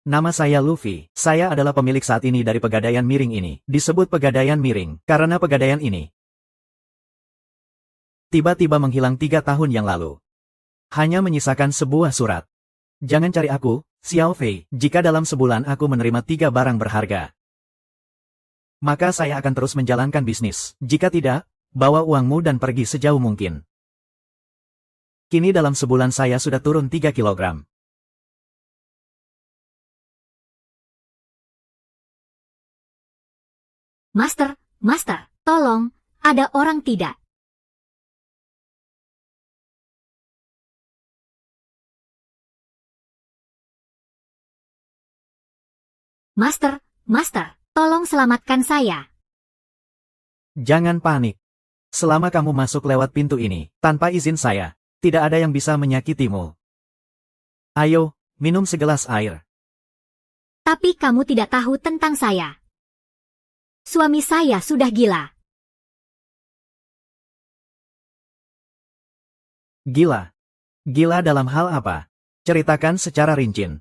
Nama saya Luffy. Saya adalah pemilik saat ini dari Pegadaian Miring ini. Disebut Pegadaian Miring, karena pegadaian ini tiba-tiba menghilang 3 tahun yang lalu. Hanya menyisakan sebuah surat. Jangan cari aku, Xiao Fei, jika dalam sebulan aku menerima 3 barang berharga, maka saya akan terus menjalankan bisnis. Jika tidak, bawa uangmu dan pergi sejauh mungkin. Kini dalam sebulan saya sudah turun 3 kilogram. Master, tolong, ada orang tidak? Master, tolong selamatkan saya. Jangan panik. Selama kamu masuk lewat pintu ini, tanpa izin saya, tidak ada yang bisa menyakitimu. Ayo, minum segelas air. Tapi kamu tidak tahu tentang saya. Suami saya sudah gila. Gila? Gila dalam hal apa? Ceritakan secara rinci.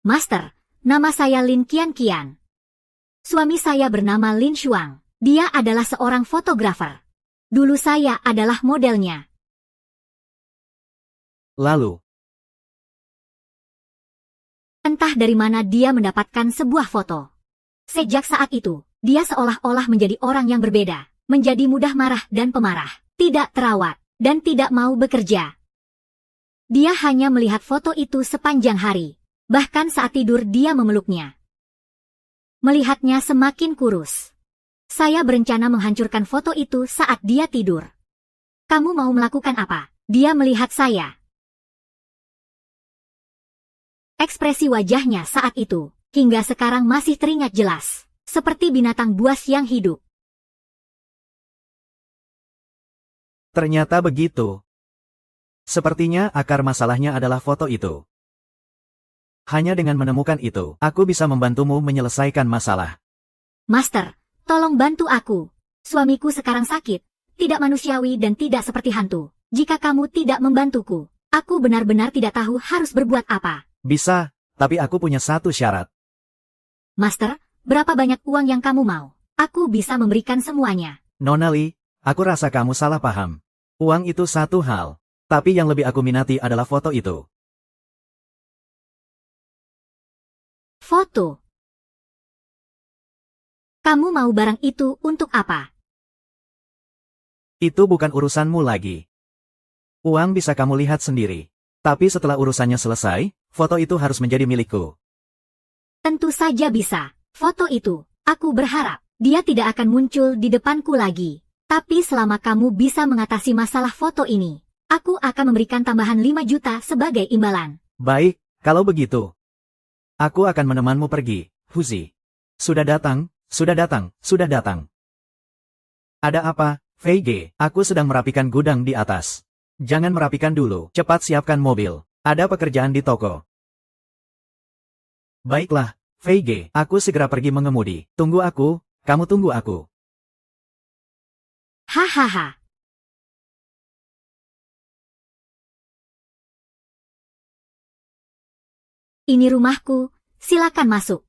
Master, nama saya Lin Qian. Suami saya bernama Lin Shuang. Dia adalah seorang fotografer. Dulu saya adalah modelnya. Lalu, entah dari mana dia mendapatkan sebuah foto. Sejak saat itu, dia seolah-olah menjadi orang yang berbeda, menjadi mudah marah dan pemarah, tidak terawat, dan tidak mau bekerja. Dia hanya melihat foto itu sepanjang hari. Bahkan saat tidur dia memeluknya. Melihatnya semakin kurus. Saya berencana menghancurkan foto itu saat dia tidur. Kamu mau melakukan apa? Dia melihat saya. Ekspresi wajahnya saat itu, hingga sekarang masih teringat jelas. Seperti binatang buas yang hidup. ternyata begitu. Sepertinya akar masalahnya adalah foto itu. Hanya dengan menemukan itu, aku bisa membantumu menyelesaikan masalah. Master, tolong bantu aku. Suamiku sekarang sakit, tidak manusiawi dan tidak seperti hantu. Jika kamu tidak membantuku, aku benar-benar tidak tahu harus berbuat apa. Bisa, tapi aku punya satu syarat. Master, berapa banyak uang yang kamu mau? Aku bisa memberikan semuanya. Nona Li, aku rasa kamu salah paham. Uang itu satu hal, tapi yang lebih aku minati adalah foto itu. Foto. Kamu mau barang itu untuk apa? Itu bukan urusanmu lagi. Uang bisa kamu lihat sendiri. Tapi setelah urusannya selesai, foto itu harus menjadi milikku. Tentu saja bisa. Foto itu, aku berharap, dia tidak akan muncul di depanku lagi. Tapi selama kamu bisa mengatasi masalah foto ini, aku akan memberikan tambahan 5 juta sebagai imbalan. Baik, kalau begitu. Aku akan menemanmu pergi, Huzi. Sudah datang, sudah datang, sudah datang. Ada apa, VG? Aku sedang merapikan gudang di atas. Jangan merapikan dulu, cepat siapkan mobil. Ada pekerjaan di toko. Baiklah, VG, aku segera pergi mengemudi. Tunggu aku, kamu tunggu aku. Hahaha. Ini rumahku, silakan masuk.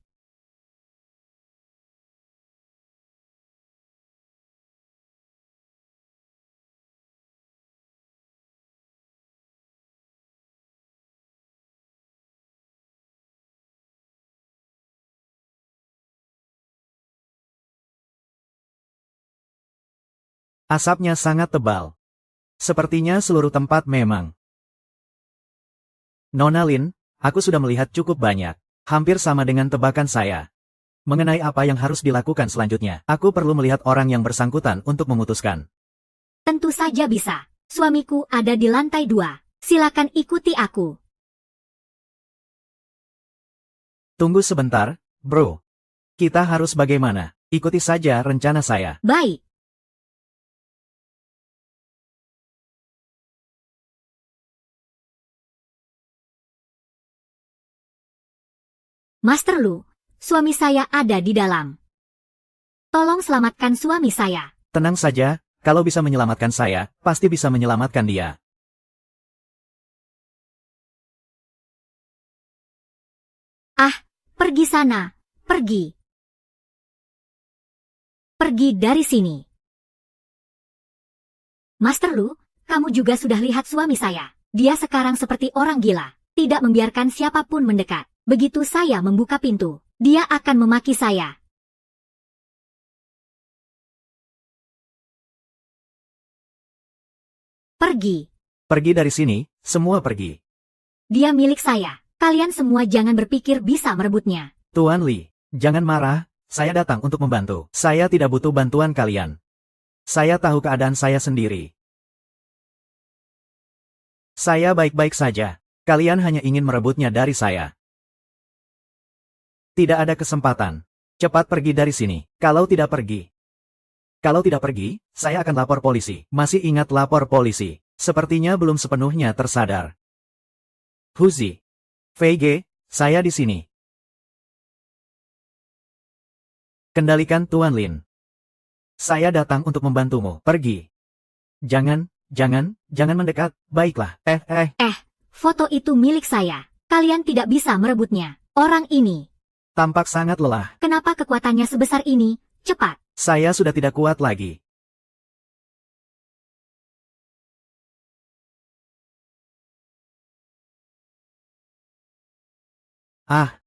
Asapnya sangat tebal. Sepertinya seluruh tempat memang. Nona Lin, aku sudah melihat cukup banyak. Hampir sama dengan tebakan saya. Mengenai apa yang harus dilakukan selanjutnya, aku perlu melihat orang yang bersangkutan untuk memutuskan. Tentu saja bisa. Suamiku ada di lantai 2. Silakan ikuti aku. Tunggu sebentar, bro. Kita harus bagaimana? Ikuti saja rencana saya. Baik. Master Lu, suami saya ada di dalam. Tolong selamatkan suami saya. Tenang saja, Kalau bisa menyelamatkan saya, pasti bisa menyelamatkan dia. Ah, pergi sana. Pergi. Pergi dari sini. Master Lu, kamu juga sudah lihat suami saya. Dia sekarang seperti orang gila. Tidak membiarkan siapapun mendekat. Begitu saya membuka pintu, dia akan memaki saya. Pergi. Pergi dari sini, semua pergi. Dia milik saya. Kalian semua jangan berpikir bisa merebutnya. Tuan Li, jangan marah, saya datang untuk membantu. Saya tidak butuh bantuan kalian. Saya tahu keadaan saya sendiri. Saya baik-baik saja. Kalian hanya ingin merebutnya dari saya. Tidak ada kesempatan. Cepat pergi dari sini. Kalau tidak pergi, saya akan lapor polisi. Masih ingat lapor polisi? Sepertinya belum sepenuhnya tersadar. Huzi. Fei Ge, saya di sini. Kendalikan Tuan Lin. Saya datang untuk membantumu. Pergi. Jangan mendekat. Baiklah. Foto itu milik saya. Kalian tidak bisa merebutnya. Orang ini. Tampak sangat lelah. Kenapa kekuatannya sebesar ini? Cepat. Saya sudah tidak kuat lagi. Ah.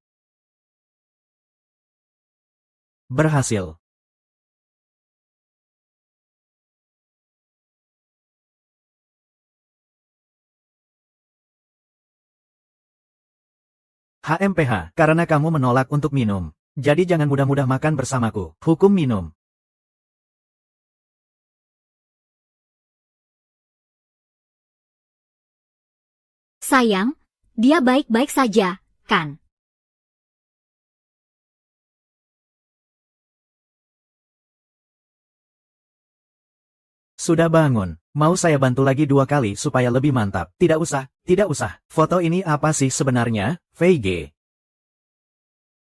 Berhasil. HMPH, karena kamu menolak untuk minum. Jadi jangan mudah-mudah makan bersamaku. Hukum minum. Sayang, dia baik-baik saja, kan? Sudah bangun. Mau saya bantu lagi 2 kali supaya lebih mantap. Tidak usah. Foto ini apa sih sebenarnya, Fei Ge?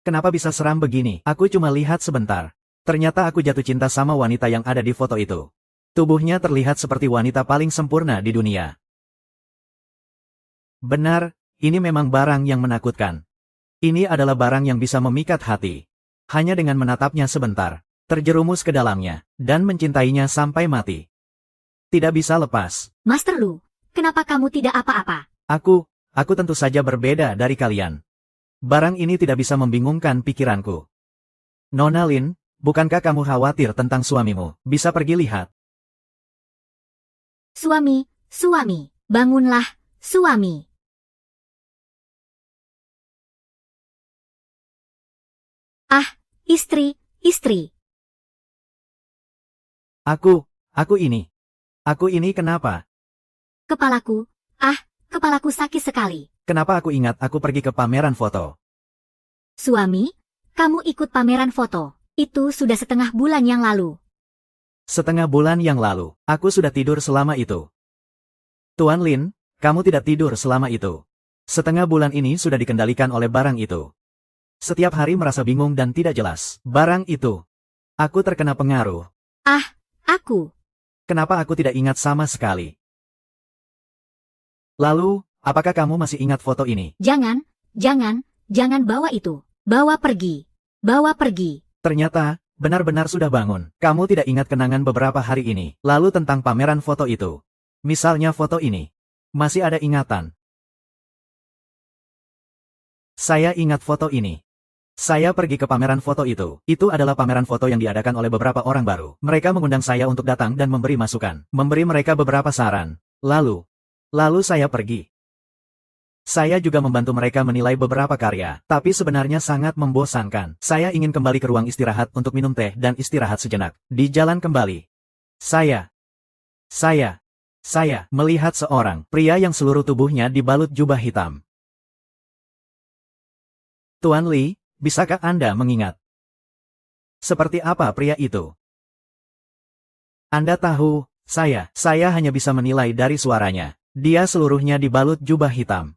Kenapa bisa seram begini? Aku cuma lihat sebentar. Ternyata aku jatuh cinta sama wanita yang ada di foto itu. Tubuhnya terlihat seperti wanita paling sempurna di dunia. Benar, ini memang barang yang menakutkan. Ini adalah barang yang bisa memikat hati. Hanya dengan menatapnya sebentar, terjerumus ke dalamnya, dan mencintainya sampai mati. Tidak bisa lepas. Master Lu, kenapa kamu tidak apa-apa? Aku tentu saja berbeda dari kalian. Barang ini tidak bisa membingungkan pikiranku. Nona Lin, bukankah kamu khawatir tentang suamimu? Bisa pergi lihat. Suami, bangunlah, suami. Ah, istri. Aku ini kenapa? Kepalaku sakit sekali. Kenapa aku ingat aku pergi ke pameran foto? Suami, kamu ikut pameran foto. Itu sudah setengah bulan yang lalu. Setengah bulan yang lalu, aku sudah tidur selama itu. Tuan Lin, kamu tidak tidur selama itu. Setengah bulan ini sudah dikendalikan oleh barang itu. Setiap hari merasa bingung dan tidak jelas. Barang itu. Aku terkena pengaruh. Aku. Kenapa aku tidak ingat sama sekali? Lalu, apakah kamu masih ingat foto ini? Jangan bawa itu. Bawa pergi. Ternyata, benar-benar sudah bangun. Kamu tidak ingat kenangan beberapa hari ini. Lalu tentang pameran foto itu. Misalnya foto ini. Masih ada ingatan. Saya ingat foto ini. Saya pergi ke pameran foto itu. Itu adalah pameran foto yang diadakan oleh beberapa orang baru. Mereka mengundang saya untuk datang dan memberi masukan. Memberi mereka beberapa saran. Lalu saya pergi. Saya juga membantu mereka menilai beberapa karya. Tapi sebenarnya sangat membosankan. Saya ingin kembali ke ruang istirahat untuk minum teh dan istirahat sejenak. Di jalan kembali. Saya melihat seorang pria yang seluruh tubuhnya dibalut jubah hitam. Tuan Li, bisakah Anda mengingat? Seperti apa pria itu? Anda tahu, saya hanya bisa menilai dari suaranya. Dia seluruhnya dibalut jubah hitam.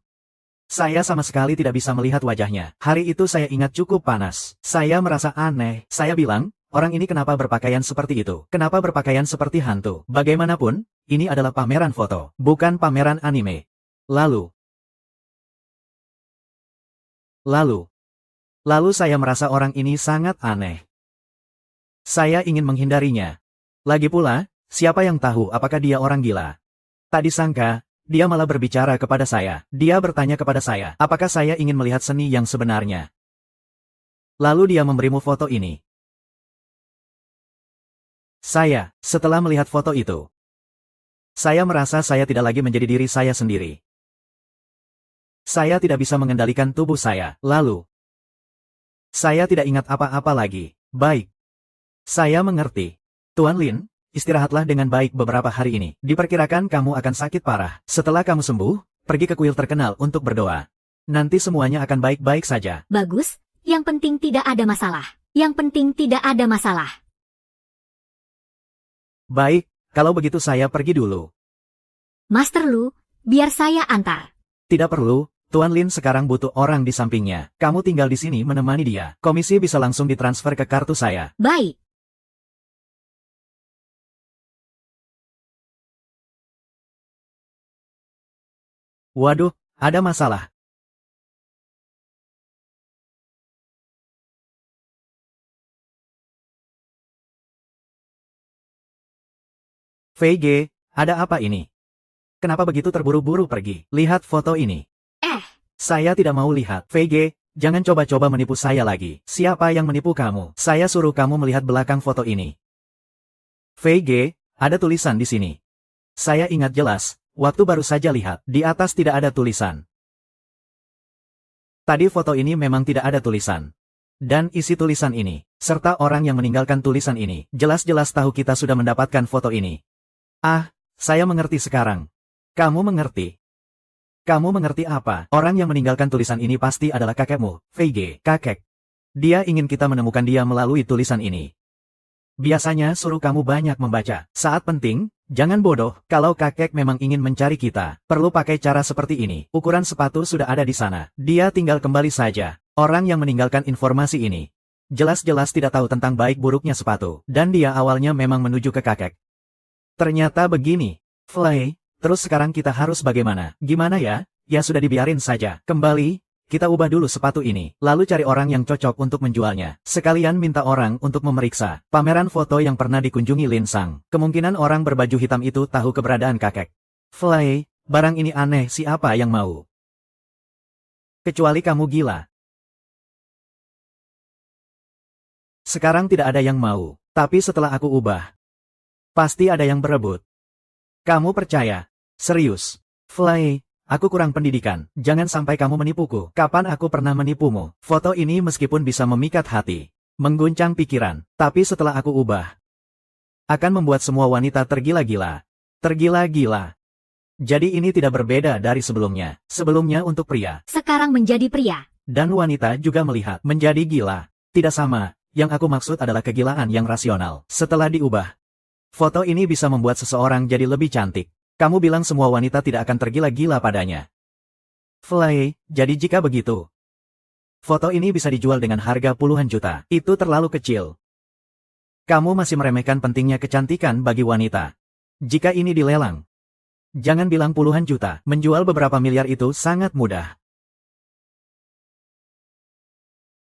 Saya sama sekali tidak bisa melihat wajahnya. Hari itu saya ingat cukup panas. Saya merasa aneh. Saya bilang, Orang ini kenapa berpakaian seperti itu? Kenapa berpakaian seperti hantu? Bagaimanapun, ini adalah pameran foto, bukan pameran anime. Lalu saya merasa orang ini sangat aneh. Saya ingin menghindarinya. Lagi pula, siapa yang tahu apakah dia orang gila? Tak disangka, dia malah berbicara kepada saya. Dia bertanya kepada saya, apakah saya ingin melihat seni yang sebenarnya. Lalu dia memberimu foto ini. Setelah melihat foto itu, saya merasa saya tidak lagi menjadi diri saya sendiri. Saya tidak bisa mengendalikan tubuh saya. Lalu, saya tidak ingat apa-apa lagi. Baik. Saya mengerti. Tuan Lin, istirahatlah dengan baik beberapa hari ini. Diperkirakan kamu akan sakit parah. Setelah kamu sembuh, pergi ke kuil terkenal untuk berdoa. Nanti semuanya akan baik-baik saja. Bagus, yang penting tidak ada masalah. Yang penting tidak ada masalah. Baik, kalau begitu saya pergi dulu. Master Lu, biar saya antar. Tidak perlu, Tuan Lin sekarang butuh orang di sampingnya. Kamu tinggal di sini menemani dia. Komisi bisa langsung ditransfer ke kartu saya. Baik. Waduh, ada masalah. VG, ada apa ini? Kenapa begitu terburu-buru pergi? Lihat foto ini. Saya tidak mau lihat. VG, jangan coba-coba menipu saya lagi. Siapa yang menipu kamu? Saya suruh kamu melihat belakang foto ini. VG, ada tulisan di sini. Saya ingat jelas, waktu baru saja lihat, di atas tidak ada tulisan. Tadi foto ini memang tidak ada tulisan. Dan isi tulisan ini, serta orang yang meninggalkan tulisan ini, jelas-jelas tahu kita sudah mendapatkan foto ini. Ah, saya mengerti sekarang. Kamu mengerti? Kamu mengerti apa? Orang yang meninggalkan tulisan ini pasti adalah kakekmu, VG, kakek. Dia ingin kita menemukan dia melalui tulisan ini. Biasanya suruh kamu banyak membaca. Saat penting, jangan bodoh. Kalau kakek memang ingin mencari kita, perlu pakai cara seperti ini. Ukuran sepatu sudah ada di sana. Dia tinggal kembali saja. Orang yang meninggalkan informasi ini, jelas-jelas tidak tahu tentang baik buruknya sepatu. Dan dia awalnya memang menuju ke kakek. Ternyata begini. Fly, terus sekarang kita harus bagaimana? Gimana ya? Ya sudah dibiarin saja. Kembali, kita ubah dulu sepatu ini. Lalu cari orang yang cocok untuk menjualnya. Sekalian minta orang untuk memeriksa pameran foto yang pernah dikunjungi Lin Sang. Kemungkinan orang berbaju hitam itu tahu keberadaan kakek. Fly, barang ini aneh, siapa yang mau? Kecuali kamu gila. Sekarang tidak ada yang mau. Tapi setelah aku ubah, pasti ada yang berebut. Kamu percaya? Serius? Fly, aku kurang pendidikan. Jangan sampai kamu menipuku. Kapan aku pernah menipumu? Foto ini meskipun bisa memikat hati, mengguncang pikiran, tapi setelah aku ubah, akan membuat semua wanita tergila-gila. Tergila-gila. Jadi ini tidak berbeda dari sebelumnya. Sebelumnya untuk pria. Sekarang menjadi pria. Dan wanita juga melihat menjadi gila. Tidak sama. Yang aku maksud adalah kegilaan yang rasional. Setelah diubah, foto ini bisa membuat seseorang jadi lebih cantik. Kamu bilang semua wanita tidak akan tergila-gila padanya. Fly, jadi jika begitu, foto ini bisa dijual dengan harga puluhan juta. Itu terlalu kecil. Kamu masih meremehkan pentingnya kecantikan bagi wanita. Jika ini dilelang, jangan bilang puluhan juta. Menjual beberapa miliar itu sangat mudah.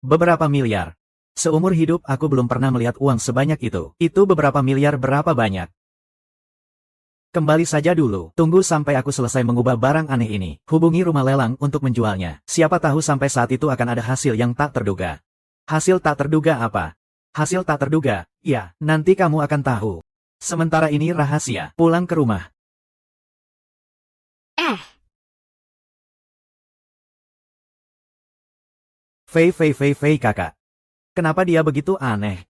Beberapa miliar. Seumur hidup aku belum pernah melihat uang sebanyak itu. Itu beberapa miliar berapa banyak? Kembali saja dulu. Tunggu sampai aku selesai mengubah barang aneh ini. Hubungi rumah lelang untuk menjualnya. Siapa tahu sampai saat itu akan ada hasil yang tak terduga. Hasil tak terduga apa? Hasil tak terduga? Ya, nanti kamu akan tahu. Sementara ini rahasia. Pulang ke rumah. Fei kakak. Kenapa dia begitu aneh?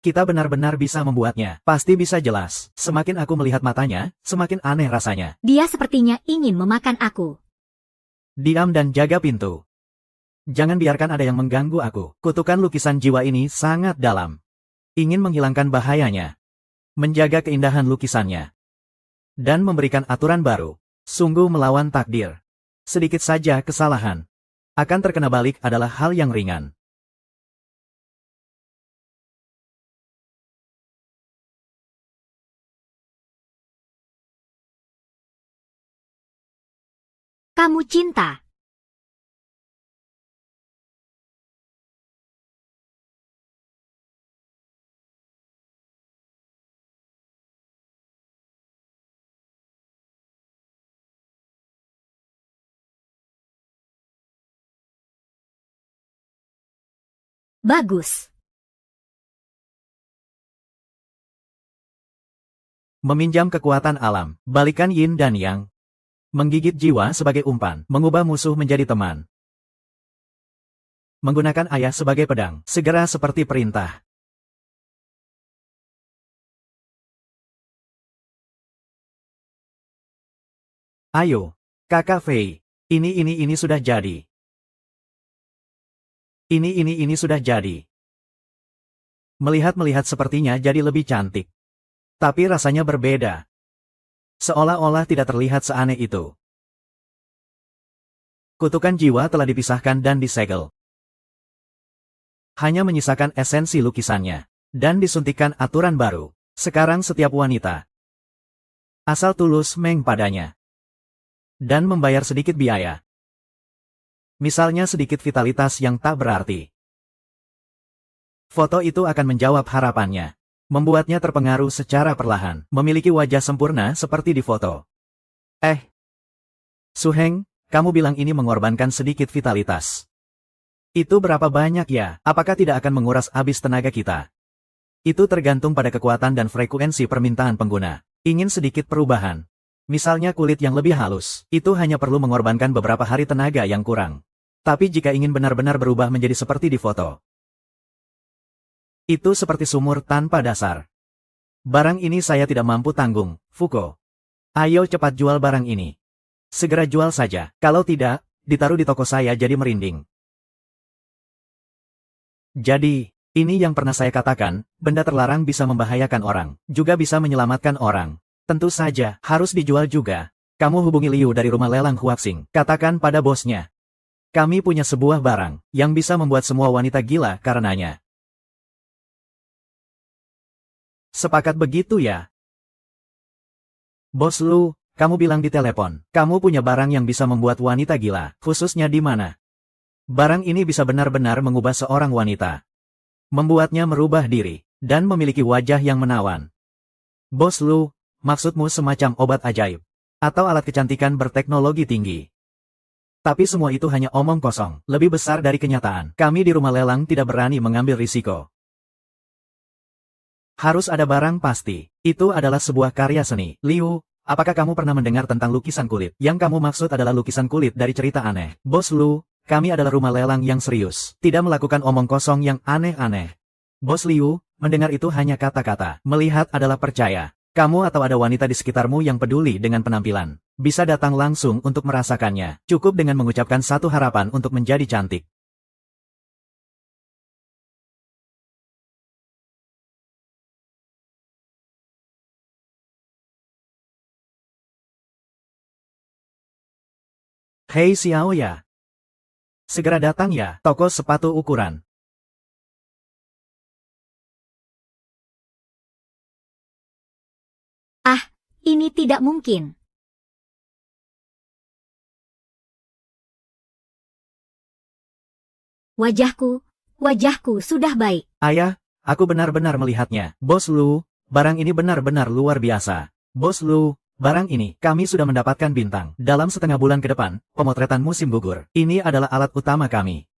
Kita benar-benar bisa membuatnya. Pasti bisa jelas. Semakin aku melihat matanya, semakin aneh rasanya. Dia sepertinya ingin memakan aku. Diam dan jaga pintu. Jangan biarkan ada yang mengganggu aku. Kutukan lukisan jiwa ini sangat dalam. Ingin menghilangkan bahayanya. Menjaga keindahan lukisannya. Dan memberikan aturan baru. Sungguh melawan takdir. Sedikit saja kesalahan akan terkena balik adalah hal yang ringan. Kamu cinta. Bagus. Meminjam kekuatan alam, balikan yin dan yang. Menggigit jiwa sebagai umpan, mengubah musuh menjadi teman. Menggunakan ayah sebagai pedang, segera seperti perintah. Ayo, Kakak Fei. Ini sudah jadi. Ini sudah jadi. Melihat-melihat sepertinya jadi lebih cantik. Tapi rasanya berbeda. Seolah-olah tidak terlihat seaneh itu. Kutukan jiwa telah dipisahkan dan disegel. Hanya menyisakan esensi lukisannya. Dan disuntikkan aturan baru. Sekarang setiap wanita. Asal tulus Meng padanya. Dan membayar sedikit biaya. Misalnya sedikit vitalitas yang tak berarti. Foto itu akan menjawab harapannya. Membuatnya terpengaruh secara perlahan, memiliki wajah sempurna seperti di foto. Su Heng, kamu bilang ini mengorbankan sedikit vitalitas. Itu berapa banyak ya? Apakah tidak akan menguras habis tenaga kita? Itu tergantung pada kekuatan dan frekuensi permintaan pengguna. Ingin sedikit perubahan. Misalnya kulit yang lebih halus, itu hanya perlu mengorbankan beberapa hari tenaga yang kurang. Tapi jika ingin benar-benar berubah menjadi seperti di foto, itu seperti sumur tanpa dasar. Barang ini saya tidak mampu tanggung, Fuko. Ayo cepat jual barang ini. Segera jual saja, kalau tidak, ditaruh di toko saya jadi merinding. Jadi, ini yang pernah saya katakan, benda terlarang bisa membahayakan orang, juga bisa menyelamatkan orang. Tentu saja, harus dijual juga. Kamu hubungi Liu dari rumah lelang Huaxing, katakan pada bosnya. Kami punya sebuah barang, yang bisa membuat semua wanita gila karenanya. Sepakat begitu ya? Bos Lu, kamu bilang di telepon, kamu punya barang yang bisa membuat wanita gila, khususnya di mana? Barang ini bisa benar-benar mengubah seorang wanita. Membuatnya merubah diri, dan memiliki wajah yang menawan. Bos Lu, maksudmu semacam obat ajaib? Atau alat kecantikan berteknologi tinggi? Tapi semua itu hanya omong kosong, lebih besar dari kenyataan. Kami di rumah lelang tidak berani mengambil risiko. Harus ada barang pasti. Itu adalah sebuah karya seni. Liu, apakah kamu pernah mendengar tentang lukisan kulit? Yang kamu maksud adalah lukisan kulit dari cerita aneh. Bos Lu, kami adalah rumah lelang yang serius. Tidak melakukan omong kosong yang aneh-aneh. Bos Liu, mendengar itu hanya kata-kata. Melihat adalah percaya. Kamu atau ada wanita di sekitarmu yang peduli dengan penampilan. Bisa datang langsung untuk merasakannya. Cukup dengan mengucapkan satu harapan untuk menjadi cantik. Hei Xiao ya. Segera datang ya, toko sepatu ukuran. Ah, ini tidak mungkin. Wajahku sudah baik. Ayah, aku benar-benar melihatnya. Bos Lu, barang ini benar-benar luar biasa. Bos Lu, barang ini, kami sudah mendapatkan bintang. Dalam setengah bulan ke depan, pemotretan musim gugur. Ini adalah alat utama kami.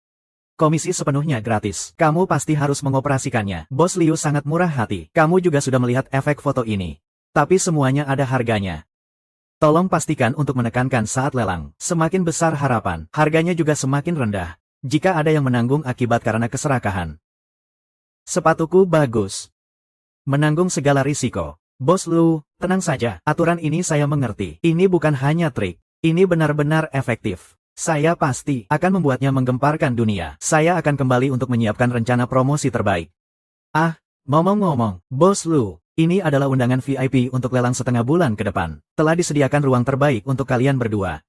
Komisi sepenuhnya gratis. Kamu pasti harus mengoperasikannya. Bos Liu sangat murah hati. Kamu juga sudah melihat efek foto ini. Tapi semuanya ada harganya. Tolong pastikan untuk menekankan saat lelang. Semakin besar harapan, harganya juga semakin rendah. Jika ada yang menanggung akibat karena keserakahan. Sepatuku bagus. Menanggung segala risiko. Bos Lu, tenang saja, aturan ini saya mengerti. Ini bukan hanya trik. Ini benar-benar efektif. Saya pasti akan membuatnya menggemparkan dunia. Saya akan kembali untuk menyiapkan rencana promosi terbaik. Ah, ngomong-ngomong, Bos Lu, ini adalah undangan VIP untuk lelang setengah bulan ke depan. Telah disediakan ruang terbaik untuk kalian berdua.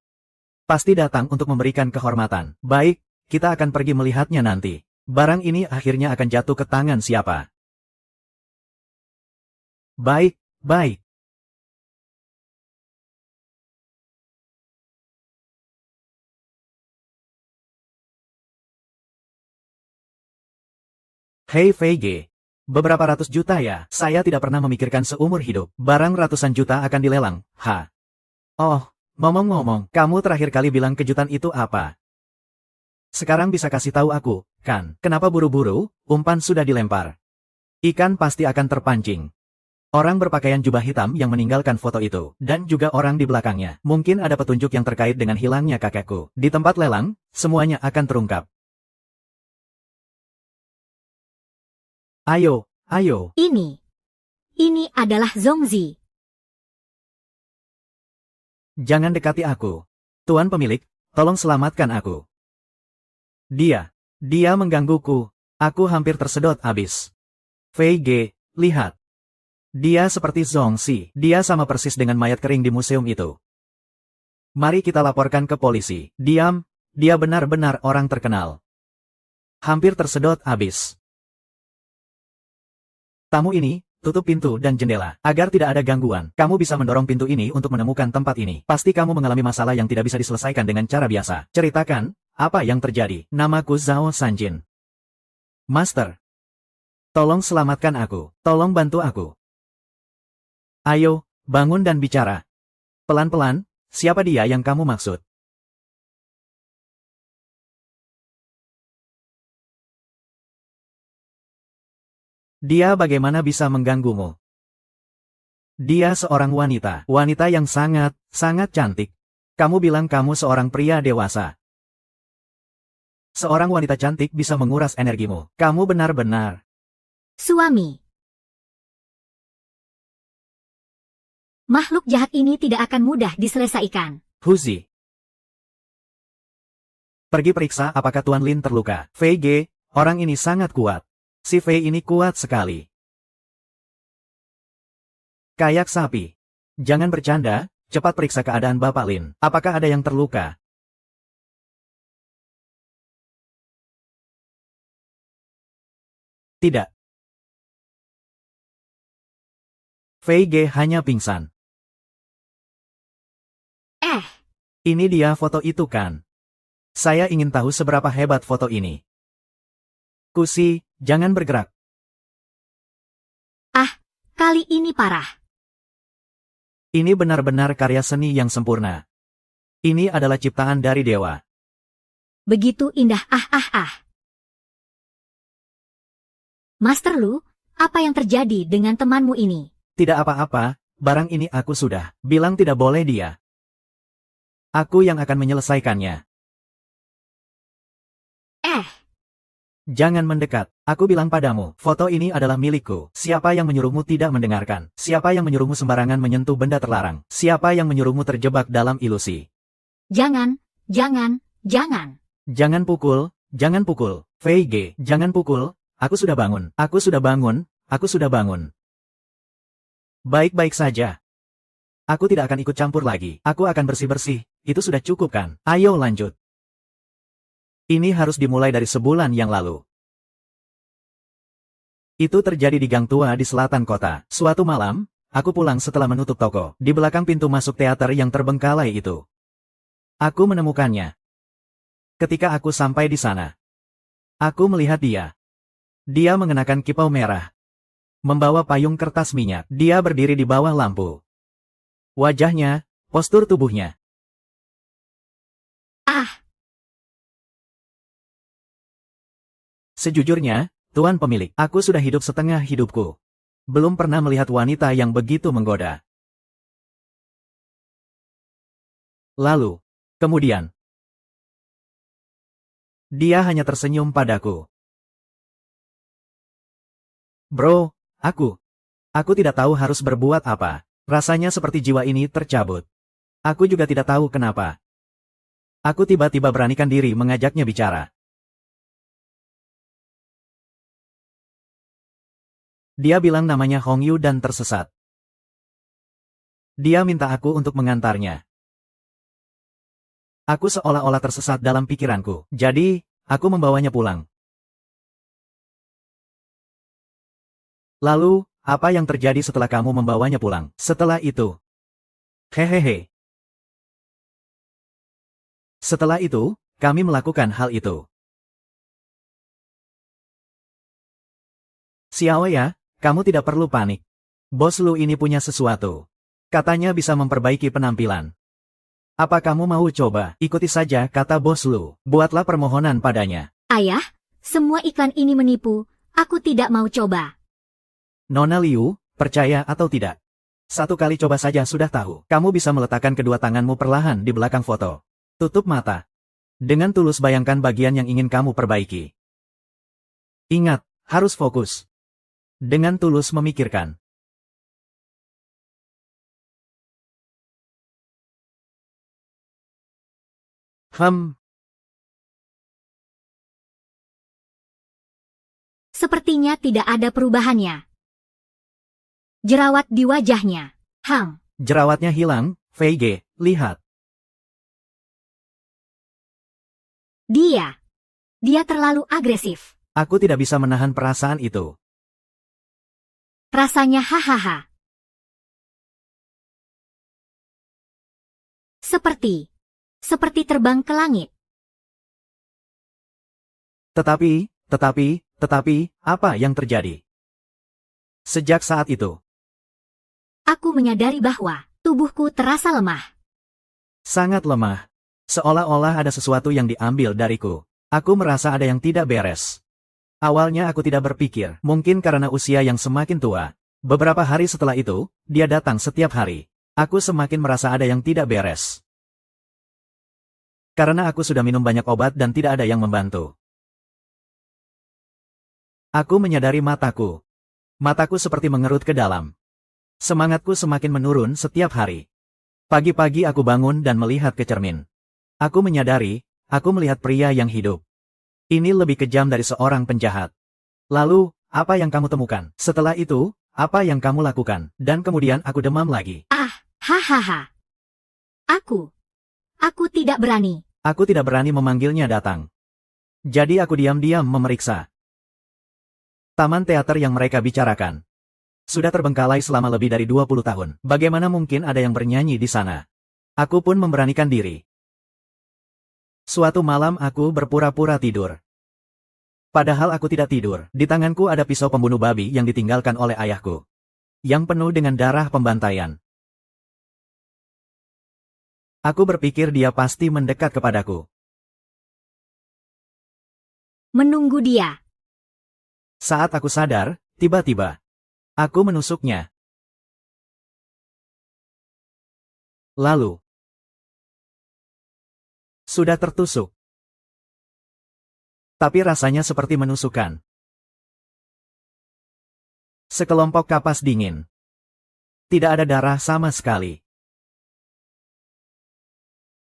Pasti datang untuk memberikan kehormatan. Baik, kita akan pergi melihatnya nanti. Barang ini akhirnya akan jatuh ke tangan siapa? Baik, baik. Hei VG. Beberapa ratus juta ya, saya tidak pernah memikirkan seumur hidup. Barang ratusan juta akan dilelang, ha. Oh, ngomong-ngomong, kamu terakhir kali bilang kejutan itu apa? Sekarang bisa kasih tahu aku, kan? Kenapa buru-buru? Umpan sudah dilempar. Ikan pasti akan terpancing. Orang berpakaian jubah hitam yang meninggalkan foto itu, dan juga orang di belakangnya. Mungkin ada petunjuk yang terkait dengan hilangnya kakekku. Di tempat lelang, semuanya akan terungkap. Ayo, ayo. Ini adalah Zongzi. Jangan dekati aku. Tuan pemilik, tolong selamatkan aku. Dia menggangguku. Aku hampir tersedot habis. VG, lihat. Dia seperti Zongzi. Dia sama persis dengan mayat kering di museum itu. Mari kita laporkan ke polisi. Diam, dia benar-benar orang terkenal. Hampir tersedot habis. Tamu ini, tutup pintu dan jendela, agar tidak ada gangguan. Kamu bisa mendorong pintu ini untuk menemukan tempat ini. Pasti kamu mengalami masalah yang tidak bisa diselesaikan dengan cara biasa. Ceritakan, apa yang terjadi? Namaku Zhao Sanjin. Master. Tolong selamatkan aku. Tolong bantu aku. Ayo, bangun dan bicara. Pelan-pelan, siapa dia yang kamu maksud? Dia bagaimana bisa mengganggumu? Dia seorang wanita. Wanita yang sangat, sangat cantik. Kamu bilang kamu seorang pria dewasa. Seorang wanita cantik bisa menguras energimu. Kamu benar-benar. Suami. Makhluk jahat ini tidak akan mudah diselesaikan. Huzi. Pergi periksa apakah Tuan Lin terluka. VG, orang ini sangat kuat. Si Fei ini kuat sekali. Kayak sapi. Jangan bercanda, cepat periksa keadaan Bapak Lin. Apakah ada yang terluka? Tidak. VG hanya pingsan. Ini dia foto itu kan? Saya ingin tahu seberapa hebat foto ini. Kusi, jangan bergerak. Kali ini parah. Ini benar-benar karya seni yang sempurna. Ini adalah ciptaan dari dewa. Begitu indah. Master Lu, apa yang terjadi dengan temanmu ini? Tidak apa-apa, barang ini aku sudah bilang tidak boleh dia. Aku yang akan menyelesaikannya. Jangan mendekat. Aku bilang padamu, foto ini adalah milikku. Siapa yang menyuruhmu tidak mendengarkan? Siapa yang menyuruhmu sembarangan menyentuh benda terlarang? Siapa yang menyuruhmu terjebak dalam ilusi? Jangan. Jangan pukul. VG, jangan pukul. Aku sudah bangun. Baik-baik saja. Aku tidak akan ikut campur lagi. Aku akan bersih-bersih. Itu sudah cukup kan? Ayo lanjut. Ini harus dimulai dari sebulan yang lalu. Itu terjadi di gang tua di selatan kota. Suatu malam, aku pulang setelah menutup toko. Di belakang pintu masuk teater yang terbengkalai itu. Aku menemukannya. Ketika aku sampai di sana, aku melihat dia. Dia mengenakan kipau merah. Membawa payung kertas minyak. Dia berdiri di bawah lampu. Wajahnya, postur tubuhnya. Sejujurnya, Tuan pemilik, aku sudah hidup setengah hidupku. Belum pernah melihat wanita yang begitu menggoda. Lalu, kemudian, dia hanya tersenyum padaku. Bro, aku tidak tahu harus berbuat apa. Rasanya seperti jiwa ini tercabut. Aku juga tidak tahu kenapa. Aku tiba-tiba beranikan diri mengajaknya bicara. Dia bilang namanya Hong Yu dan tersesat. Dia minta aku untuk mengantarnya. Aku seolah-olah tersesat dalam pikiranku. Jadi, aku membawanya pulang. Lalu, apa yang terjadi setelah kamu membawanya pulang? Setelah itu. Hehehe. Setelah itu, kami melakukan hal itu. Xiao ya, kamu tidak perlu panik. Bos Lu ini punya sesuatu. Katanya bisa memperbaiki penampilan. Apa kamu mau coba? Ikuti saja kata Bos Lu. Buatlah permohonan padanya. Ayah, semua iklan ini menipu, aku tidak mau coba. Nona Liu, percaya atau tidak? Satu kali coba saja sudah tahu. Kamu bisa meletakkan kedua tanganmu perlahan di belakang foto. Tutup mata. Dengan tulus bayangkan bagian yang ingin kamu perbaiki. Ingat, harus fokus. Dengan tulus memikirkan. Sepertinya tidak ada perubahannya. Jerawat di wajahnya. Jerawatnya hilang, VG, lihat. Dia terlalu agresif. Aku tidak bisa menahan perasaan itu. Rasanya hahaha. Seperti terbang ke langit. Tetapi, apa yang terjadi? Sejak saat itu, Aku menyadari bahwa tubuhku terasa lemah. sangat lemah. Seolah-olah ada sesuatu yang diambil dariku. Aku merasa ada yang tidak beres. Awalnya aku tidak berpikir, mungkin karena usia yang semakin tua. Beberapa hari setelah itu, dia datang setiap hari. Aku semakin merasa ada yang tidak beres. Karena aku sudah minum banyak obat dan tidak ada yang membantu. Aku menyadari mataku. Mataku seperti mengerut ke dalam. Semangatku semakin menurun setiap hari. Pagi-pagi aku bangun dan melihat ke cermin. Aku menyadari, aku melihat pria yang hidup. Ini lebih kejam dari seorang penjahat. Lalu, apa yang kamu temukan? Setelah itu, apa yang kamu lakukan? Dan kemudian aku demam lagi. Hahaha. Aku tidak berani. Aku tidak berani memanggilnya datang. Jadi aku diam-diam memeriksa taman teater yang mereka bicarakan. Sudah terbengkalai selama lebih dari 20 tahun. Bagaimana mungkin ada yang bernyanyi di sana? Aku pun memberanikan diri. Suatu malam aku berpura-pura tidur. Padahal aku tidak tidur. Di tanganku ada pisau pembunuh babi yang ditinggalkan oleh ayahku. Yang penuh dengan darah pembantaian. Aku berpikir dia pasti mendekat kepadaku. Menunggu dia. Saat aku sadar, tiba-tiba aku menusuknya. Lalu, sudah tertusuk. Tapi rasanya seperti menusukkan sekelompok kapas dingin. Tidak ada darah sama sekali.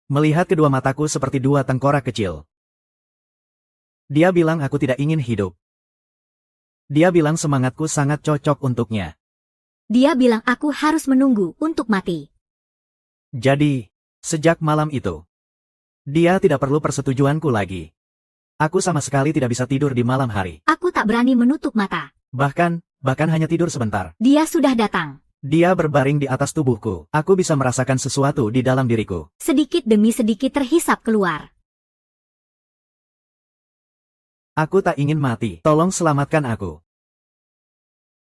Melihat kedua mataku seperti dua tengkorak kecil. Dia bilang aku tidak ingin hidup. Dia bilang semangatku sangat cocok untuknya. Dia bilang aku harus menunggu untuk mati. Jadi, sejak malam itu, dia tidak perlu persetujuanku lagi. Aku sama sekali tidak bisa tidur di malam hari. Aku tak berani menutup mata. Bahkan hanya tidur sebentar. Dia sudah datang. Dia berbaring di atas tubuhku. Aku bisa merasakan sesuatu di dalam diriku. Sedikit demi sedikit terhisap keluar. Aku tak ingin mati. Tolong selamatkan aku.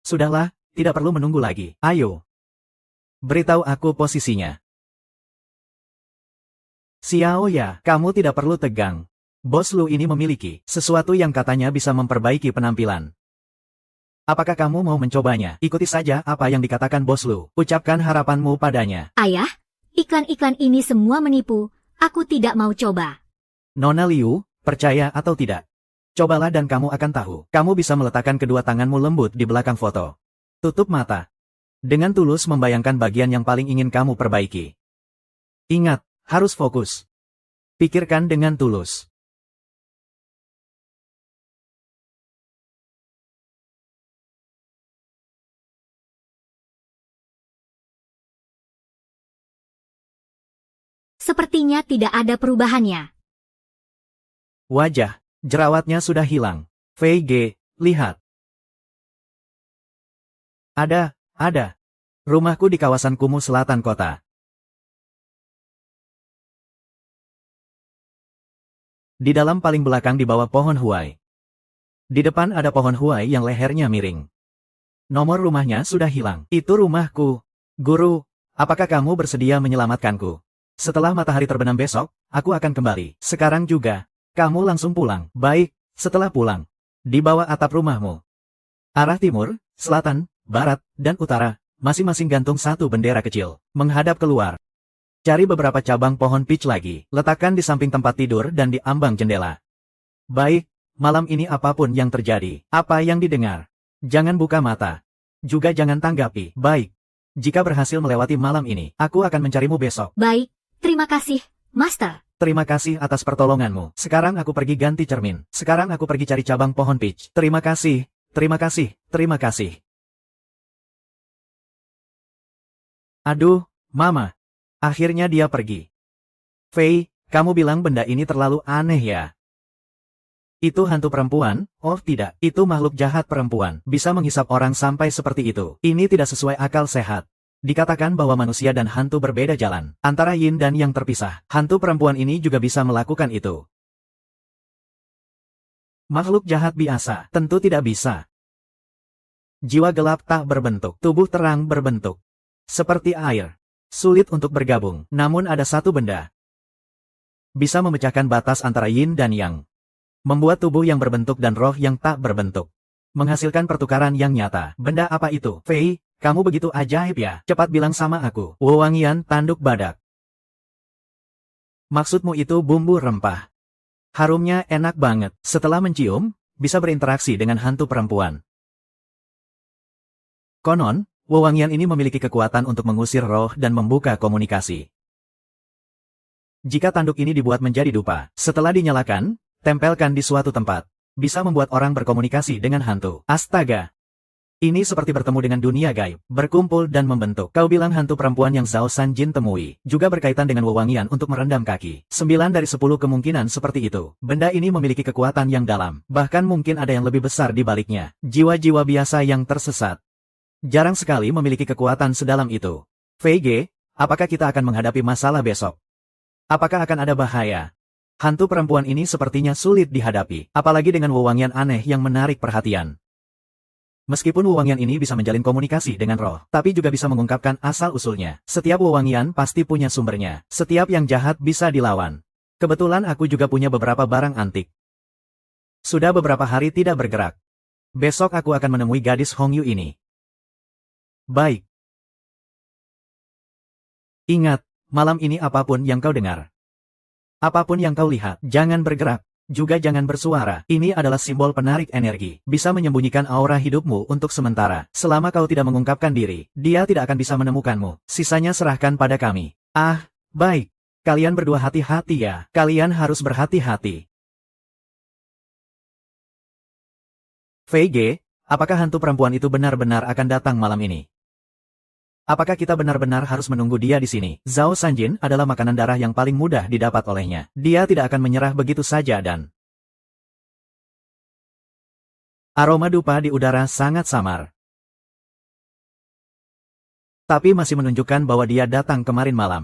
Sudahlah, tidak perlu menunggu lagi. Ayo. Beritahu aku posisinya. Xiao ya, kamu tidak perlu tegang. Bos Lu ini memiliki sesuatu yang katanya bisa memperbaiki penampilan. Apakah kamu mau mencobanya? Ikuti saja apa yang dikatakan Bos Lu. Ucapkan harapanmu padanya. Ayah, iklan-iklan ini semua menipu. Aku tidak mau coba. Nona Liu, percaya atau tidak? Cobalah dan kamu akan tahu. Kamu bisa meletakkan kedua tanganmu lembut di belakang foto. Tutup mata. Dengan tulus membayangkan bagian yang paling ingin kamu perbaiki. Ingat, harus fokus. Pikirkan dengan tulus. Sepertinya tidak ada perubahannya. Wajah, jerawatnya sudah hilang. VG, lihat. Ada. Rumahku di kawasan kumuh selatan kota. Di dalam paling belakang di bawah pohon huai. Di depan ada pohon huai yang lehernya miring. Nomor rumahnya sudah hilang. Itu rumahku. Guru, apakah kamu bersedia menyelamatkanku? Setelah matahari terbenam besok, aku akan kembali. Sekarang juga, kamu langsung pulang. Baik, setelah pulang. Di bawah atap rumahmu. Arah timur, selatan, barat, dan utara, masing-masing gantung satu bendera kecil. Menghadap keluar. Cari beberapa cabang pohon peach lagi, letakkan di samping tempat tidur dan di ambang jendela. Baik, malam ini apapun yang terjadi, apa yang didengar, jangan buka mata. Juga jangan tanggapi. Baik. Jika berhasil melewati malam ini, aku akan mencarimu besok. Baik, terima kasih, Master. Terima kasih atas pertolonganmu. Sekarang aku pergi ganti cermin. Sekarang aku pergi cari cabang pohon peach. Terima kasih, terima kasih, terima kasih. Aduh, Mama. Akhirnya dia pergi. Fei, kamu bilang benda ini terlalu aneh ya? Itu hantu perempuan? Oh tidak, itu makhluk jahat perempuan. Bisa menghisap orang sampai seperti itu. Ini tidak sesuai akal sehat. Dikatakan bahwa manusia dan hantu berbeda jalan. Antara yin dan yang terpisah. Hantu perempuan ini juga bisa melakukan itu. Makhluk jahat biasa, tentu tidak bisa. Jiwa gelap tak berbentuk, tubuh terang berbentuk. Seperti air. Sulit untuk bergabung, namun ada satu benda. Bisa memecahkan batas antara yin dan yang. Membuat tubuh yang berbentuk dan roh yang tak berbentuk. Menghasilkan pertukaran yang nyata. Benda apa itu? Fei, kamu begitu ajaib ya? Cepat bilang sama aku. Wewangian tanduk badak. Maksudmu itu bumbu rempah. Harumnya enak banget. Setelah mencium, bisa berinteraksi dengan hantu perempuan. Konon, wewangian ini memiliki kekuatan untuk mengusir roh dan membuka komunikasi. Jika tanduk ini dibuat menjadi dupa, setelah dinyalakan, tempelkan di suatu tempat, bisa membuat orang berkomunikasi dengan hantu. Astaga! Ini seperti bertemu dengan dunia gaib, berkumpul dan membentuk. Kau bilang hantu perempuan yang Zhao Sanjin temui, juga berkaitan dengan wewangian untuk merendam kaki. 9 dari 10 kemungkinan seperti itu. Benda ini memiliki kekuatan yang dalam, bahkan mungkin ada yang lebih besar di baliknya. Jiwa-jiwa biasa yang tersesat. Jarang sekali memiliki kekuatan sedalam itu. Fei Ge, apakah kita akan menghadapi masalah besok? Apakah akan ada bahaya? Hantu perempuan ini sepertinya sulit dihadapi, apalagi dengan wewangian aneh yang menarik perhatian. Meskipun wewangian ini bisa menjalin komunikasi dengan roh, tapi juga bisa mengungkapkan asal-usulnya. Setiap wewangian pasti punya sumbernya. Setiap yang jahat bisa dilawan. Kebetulan aku juga punya beberapa barang antik. Sudah beberapa hari tidak bergerak. Besok aku akan menemui gadis Hongyu ini. Baik. Ingat, malam ini apapun yang kau dengar. Apapun yang kau lihat, jangan bergerak. Juga jangan bersuara. Ini adalah simbol penarik energi. Bisa menyembunyikan aura hidupmu untuk sementara. Selama kau tidak mengungkapkan diri, dia tidak akan bisa menemukanmu. Sisanya serahkan pada kami. Ah, baik. Kalian berdua hati-hati ya. Kalian harus berhati-hati. Fei Ge, apakah hantu perempuan itu benar-benar akan datang malam ini? Apakah kita benar-benar harus menunggu dia di sini? Zhao Sanjin adalah makanan darah yang paling mudah didapat olehnya. Dia tidak akan menyerah begitu saja dan... Aroma dupa di udara sangat samar. Tapi masih menunjukkan bahwa dia datang kemarin malam.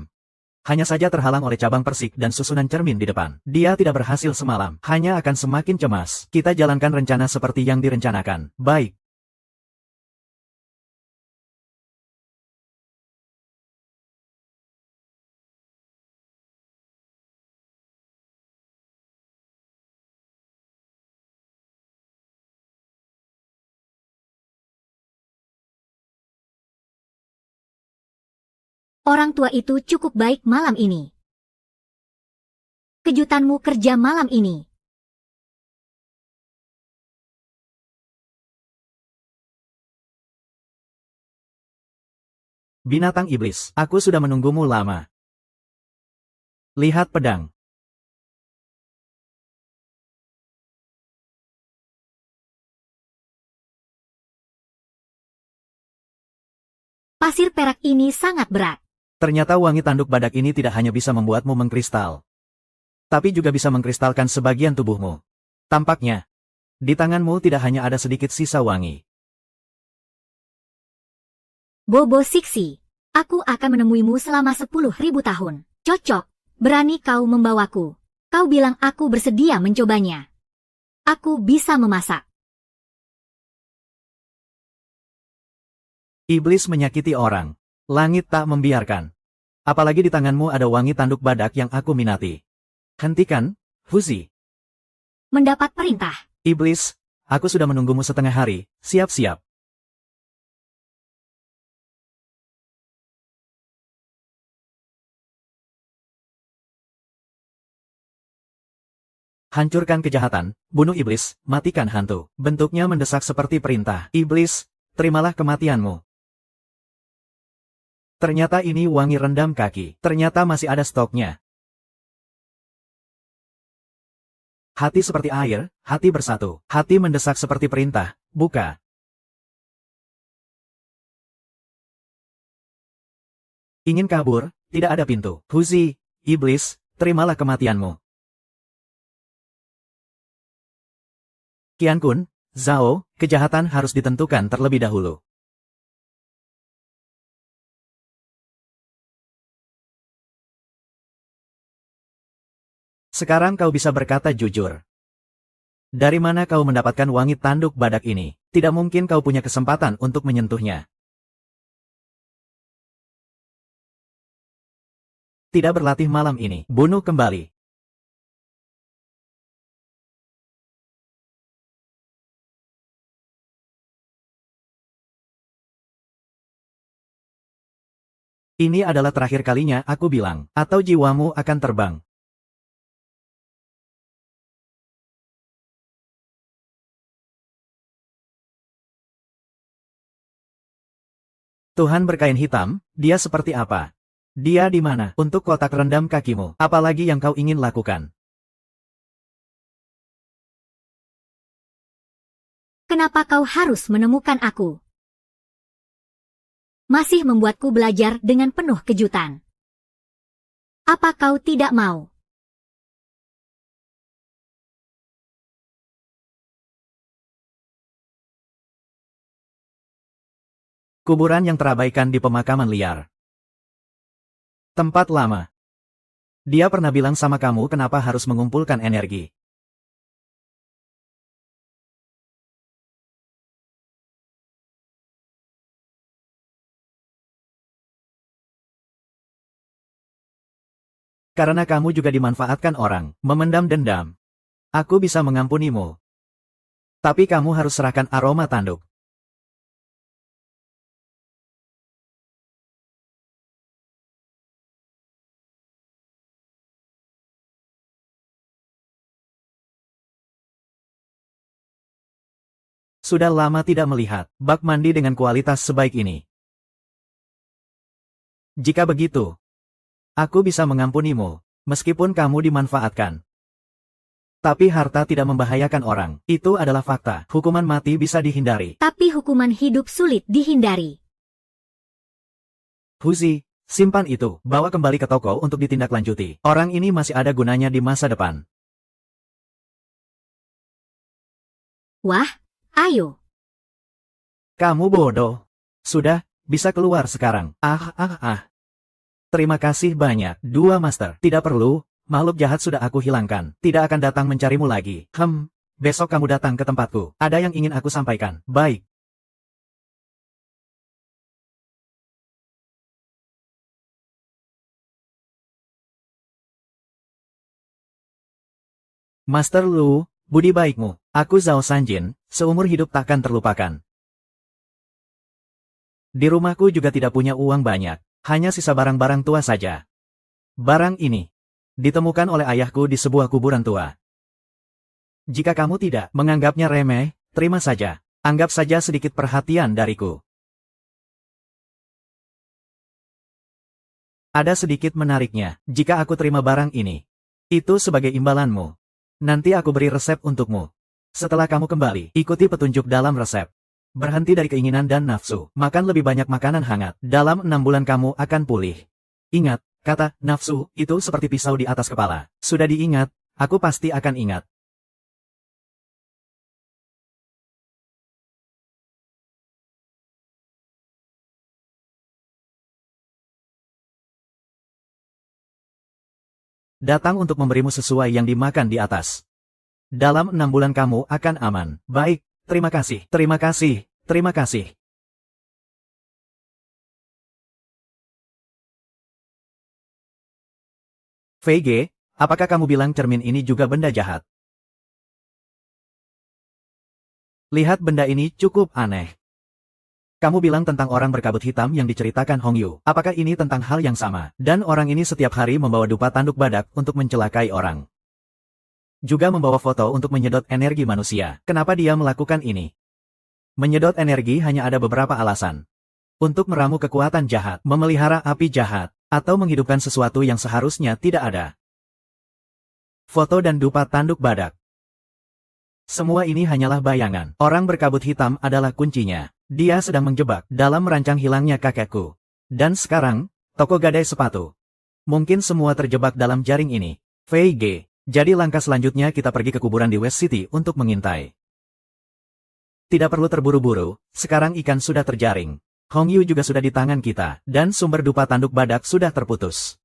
Hanya saja terhalang oleh cabang persik dan susunan cermin di depan. Dia tidak berhasil semalam, hanya akan semakin cemas. Kita jalankan rencana seperti yang direncanakan. Baik. Orang tua itu cukup baik malam ini. Kejutanmu kerja malam ini. Binatang iblis, aku sudah menunggumu lama. Lihat pedang. Pasir perak ini sangat berat. Ternyata wangi tanduk badak ini tidak hanya bisa membuatmu mengkristal, tapi juga bisa mengkristalkan sebagian tubuhmu. Tampaknya, di tanganmu tidak hanya ada sedikit sisa wangi. Bobo Siksi, aku akan menemuimu selama 10.000 tahun. Cocok, berani kau membawaku. Kau bilang aku bersedia mencobanya. Aku bisa memasak. Iblis menyakiti orang. Langit tak membiarkan. Apalagi di tanganmu ada wangi tanduk badak yang aku minati. Hentikan, Fuzi. Mendapat perintah. Iblis, aku sudah menunggumu setengah hari, siap-siap. Hancurkan kejahatan, bunuh iblis, matikan hantu. Bentuknya mendesak seperti perintah. Iblis, terimalah kematianmu. Ternyata ini wangi rendam kaki. Ternyata masih ada stoknya. Hati seperti air, hati bersatu. Hati mendesak seperti perintah, buka. Ingin kabur, tidak ada pintu. Fuzi, iblis, terimalah kematianmu. Qian Kun, Zhao, kejahatan harus ditentukan terlebih dahulu. Sekarang kau bisa berkata jujur. Dari mana kau mendapatkan wangi tanduk badak ini? Tidak mungkin kau punya kesempatan untuk menyentuhnya. Tidak berlatih malam ini. Bunuh kembali. Ini adalah terakhir kalinya aku bilang, atau jiwamu akan terbang. Tuhan berkain hitam, dia seperti apa? Dia di mana? Untuk kotak rendam kakimu, apalagi yang kau ingin lakukan? Kenapa kau harus menemukan aku? Masih membuatku belajar dengan penuh kejutan. Apa kau tidak mau? Kuburan yang terabaikan di pemakaman liar. Tempat lama. Dia pernah bilang sama kamu kenapa harus mengumpulkan energi. Karena kamu juga dimanfaatkan orang, memendam dendam. Aku bisa mengampunimu. Tapi kamu harus serahkan aroma tanduk. Sudah lama tidak melihat bak mandi dengan kualitas sebaik ini. Jika begitu, aku bisa mengampunimu, meskipun kamu dimanfaatkan. Tapi harta tidak membahayakan orang, itu adalah fakta. Hukuman mati bisa dihindari. Tapi hukuman hidup sulit dihindari. Fuzi, simpan itu, bawa kembali ke toko untuk ditindaklanjuti. Orang ini masih ada gunanya di masa depan. Wah, ayo. Kamu bodoh. Sudah, bisa keluar sekarang. Terima kasih banyak, dua master. Tidak perlu, makhluk jahat sudah aku hilangkan. Tidak akan datang mencarimu lagi. Besok kamu datang ke tempatku. Ada yang ingin aku sampaikan. Baik. Master Lu, budi baikmu. Aku Zhao Sanjin, seumur hidup takkan terlupakan. Di rumahku juga tidak punya uang banyak, hanya sisa barang-barang tua saja. Barang ini ditemukan oleh ayahku di sebuah kuburan tua. Jika kamu tidak menganggapnya remeh, terima saja. Anggap saja sedikit perhatian dariku. Ada sedikit menariknya, jika aku terima barang ini. Itu sebagai imbalanmu. Nanti aku beri resep untukmu. Setelah kamu kembali, ikuti petunjuk dalam resep. Berhenti dari keinginan dan nafsu. Makan lebih banyak makanan hangat. Dalam 6 bulan kamu akan pulih. Ingat, kata nafsu itu seperti pisau di atas kepala. Sudah diingat, aku pasti akan ingat. Datang untuk memberimu sesuai yang dimakan di atas. Dalam 6 bulan kamu akan aman. Baik, terima kasih, terima kasih, terima kasih. VG, apakah kamu bilang cermin ini juga benda jahat? Lihat benda ini cukup aneh. Kamu bilang tentang orang berkabut hitam yang diceritakan Hong Yu. Apakah ini tentang hal yang sama? Dan orang ini setiap hari membawa dupa tanduk badak untuk mencelakai orang. Juga membawa foto untuk menyedot energi manusia. Kenapa dia melakukan ini? Menyedot energi hanya ada beberapa alasan. Untuk meramu kekuatan jahat, memelihara api jahat, atau menghidupkan sesuatu yang seharusnya tidak ada. Foto dan dupa tanduk badak. Semua ini hanyalah bayangan. Orang berkabut hitam adalah kuncinya. Dia sedang menjebak dalam merancang hilangnya kakekku. Dan sekarang, toko gadai sepatu. Mungkin semua terjebak dalam jaring ini. VG. Jadi langkah selanjutnya kita pergi ke kuburan di West City untuk mengintai. Tidak perlu terburu-buru, sekarang ikan sudah terjaring. Hong Yu juga sudah di tangan kita, dan sumber dupa tanduk badak sudah terputus.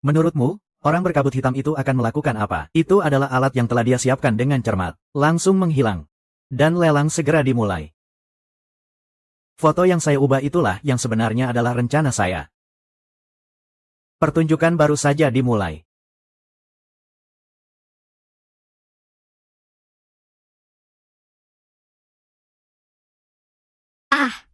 Menurutmu, orang berkabut hitam itu akan melakukan apa? Itu adalah alat yang telah dia siapkan dengan cermat. Langsung menghilang. Dan lelang segera dimulai. Foto yang saya ubah itulah yang sebenarnya adalah rencana saya. Pertunjukan baru saja dimulai. Ah,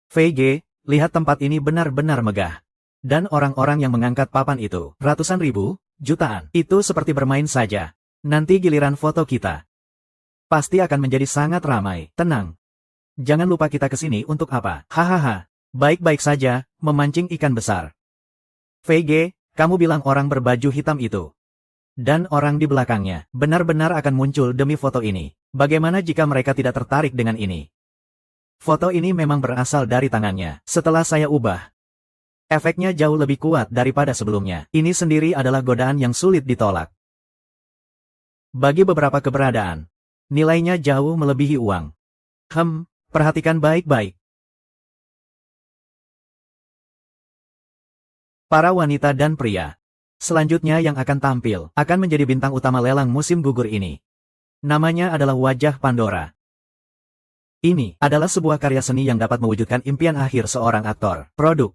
VG, lihat tempat ini benar-benar megah. Dan orang-orang yang mengangkat papan itu, ratusan ribu, jutaan, itu seperti bermain saja. Nanti giliran foto kita. Pasti akan menjadi sangat ramai. Tenang. Jangan lupa kita kesini untuk apa? Hahaha. Baik-baik saja, memancing ikan besar. VG, kamu bilang orang berbaju hitam itu. Dan orang di belakangnya, benar-benar akan muncul demi foto ini. Bagaimana jika mereka tidak tertarik dengan ini? Foto ini memang berasal dari tangannya. Setelah saya ubah, efeknya jauh lebih kuat daripada sebelumnya. Ini sendiri adalah godaan yang sulit ditolak. Bagi beberapa keberadaan, nilainya jauh melebihi uang. Perhatikan baik-baik. Para wanita dan pria. Selanjutnya yang akan tampil, akan menjadi bintang utama lelang musim gugur ini. Namanya adalah Wajah Pandora. Ini adalah sebuah karya seni yang dapat mewujudkan impian akhir seorang aktor. Produk.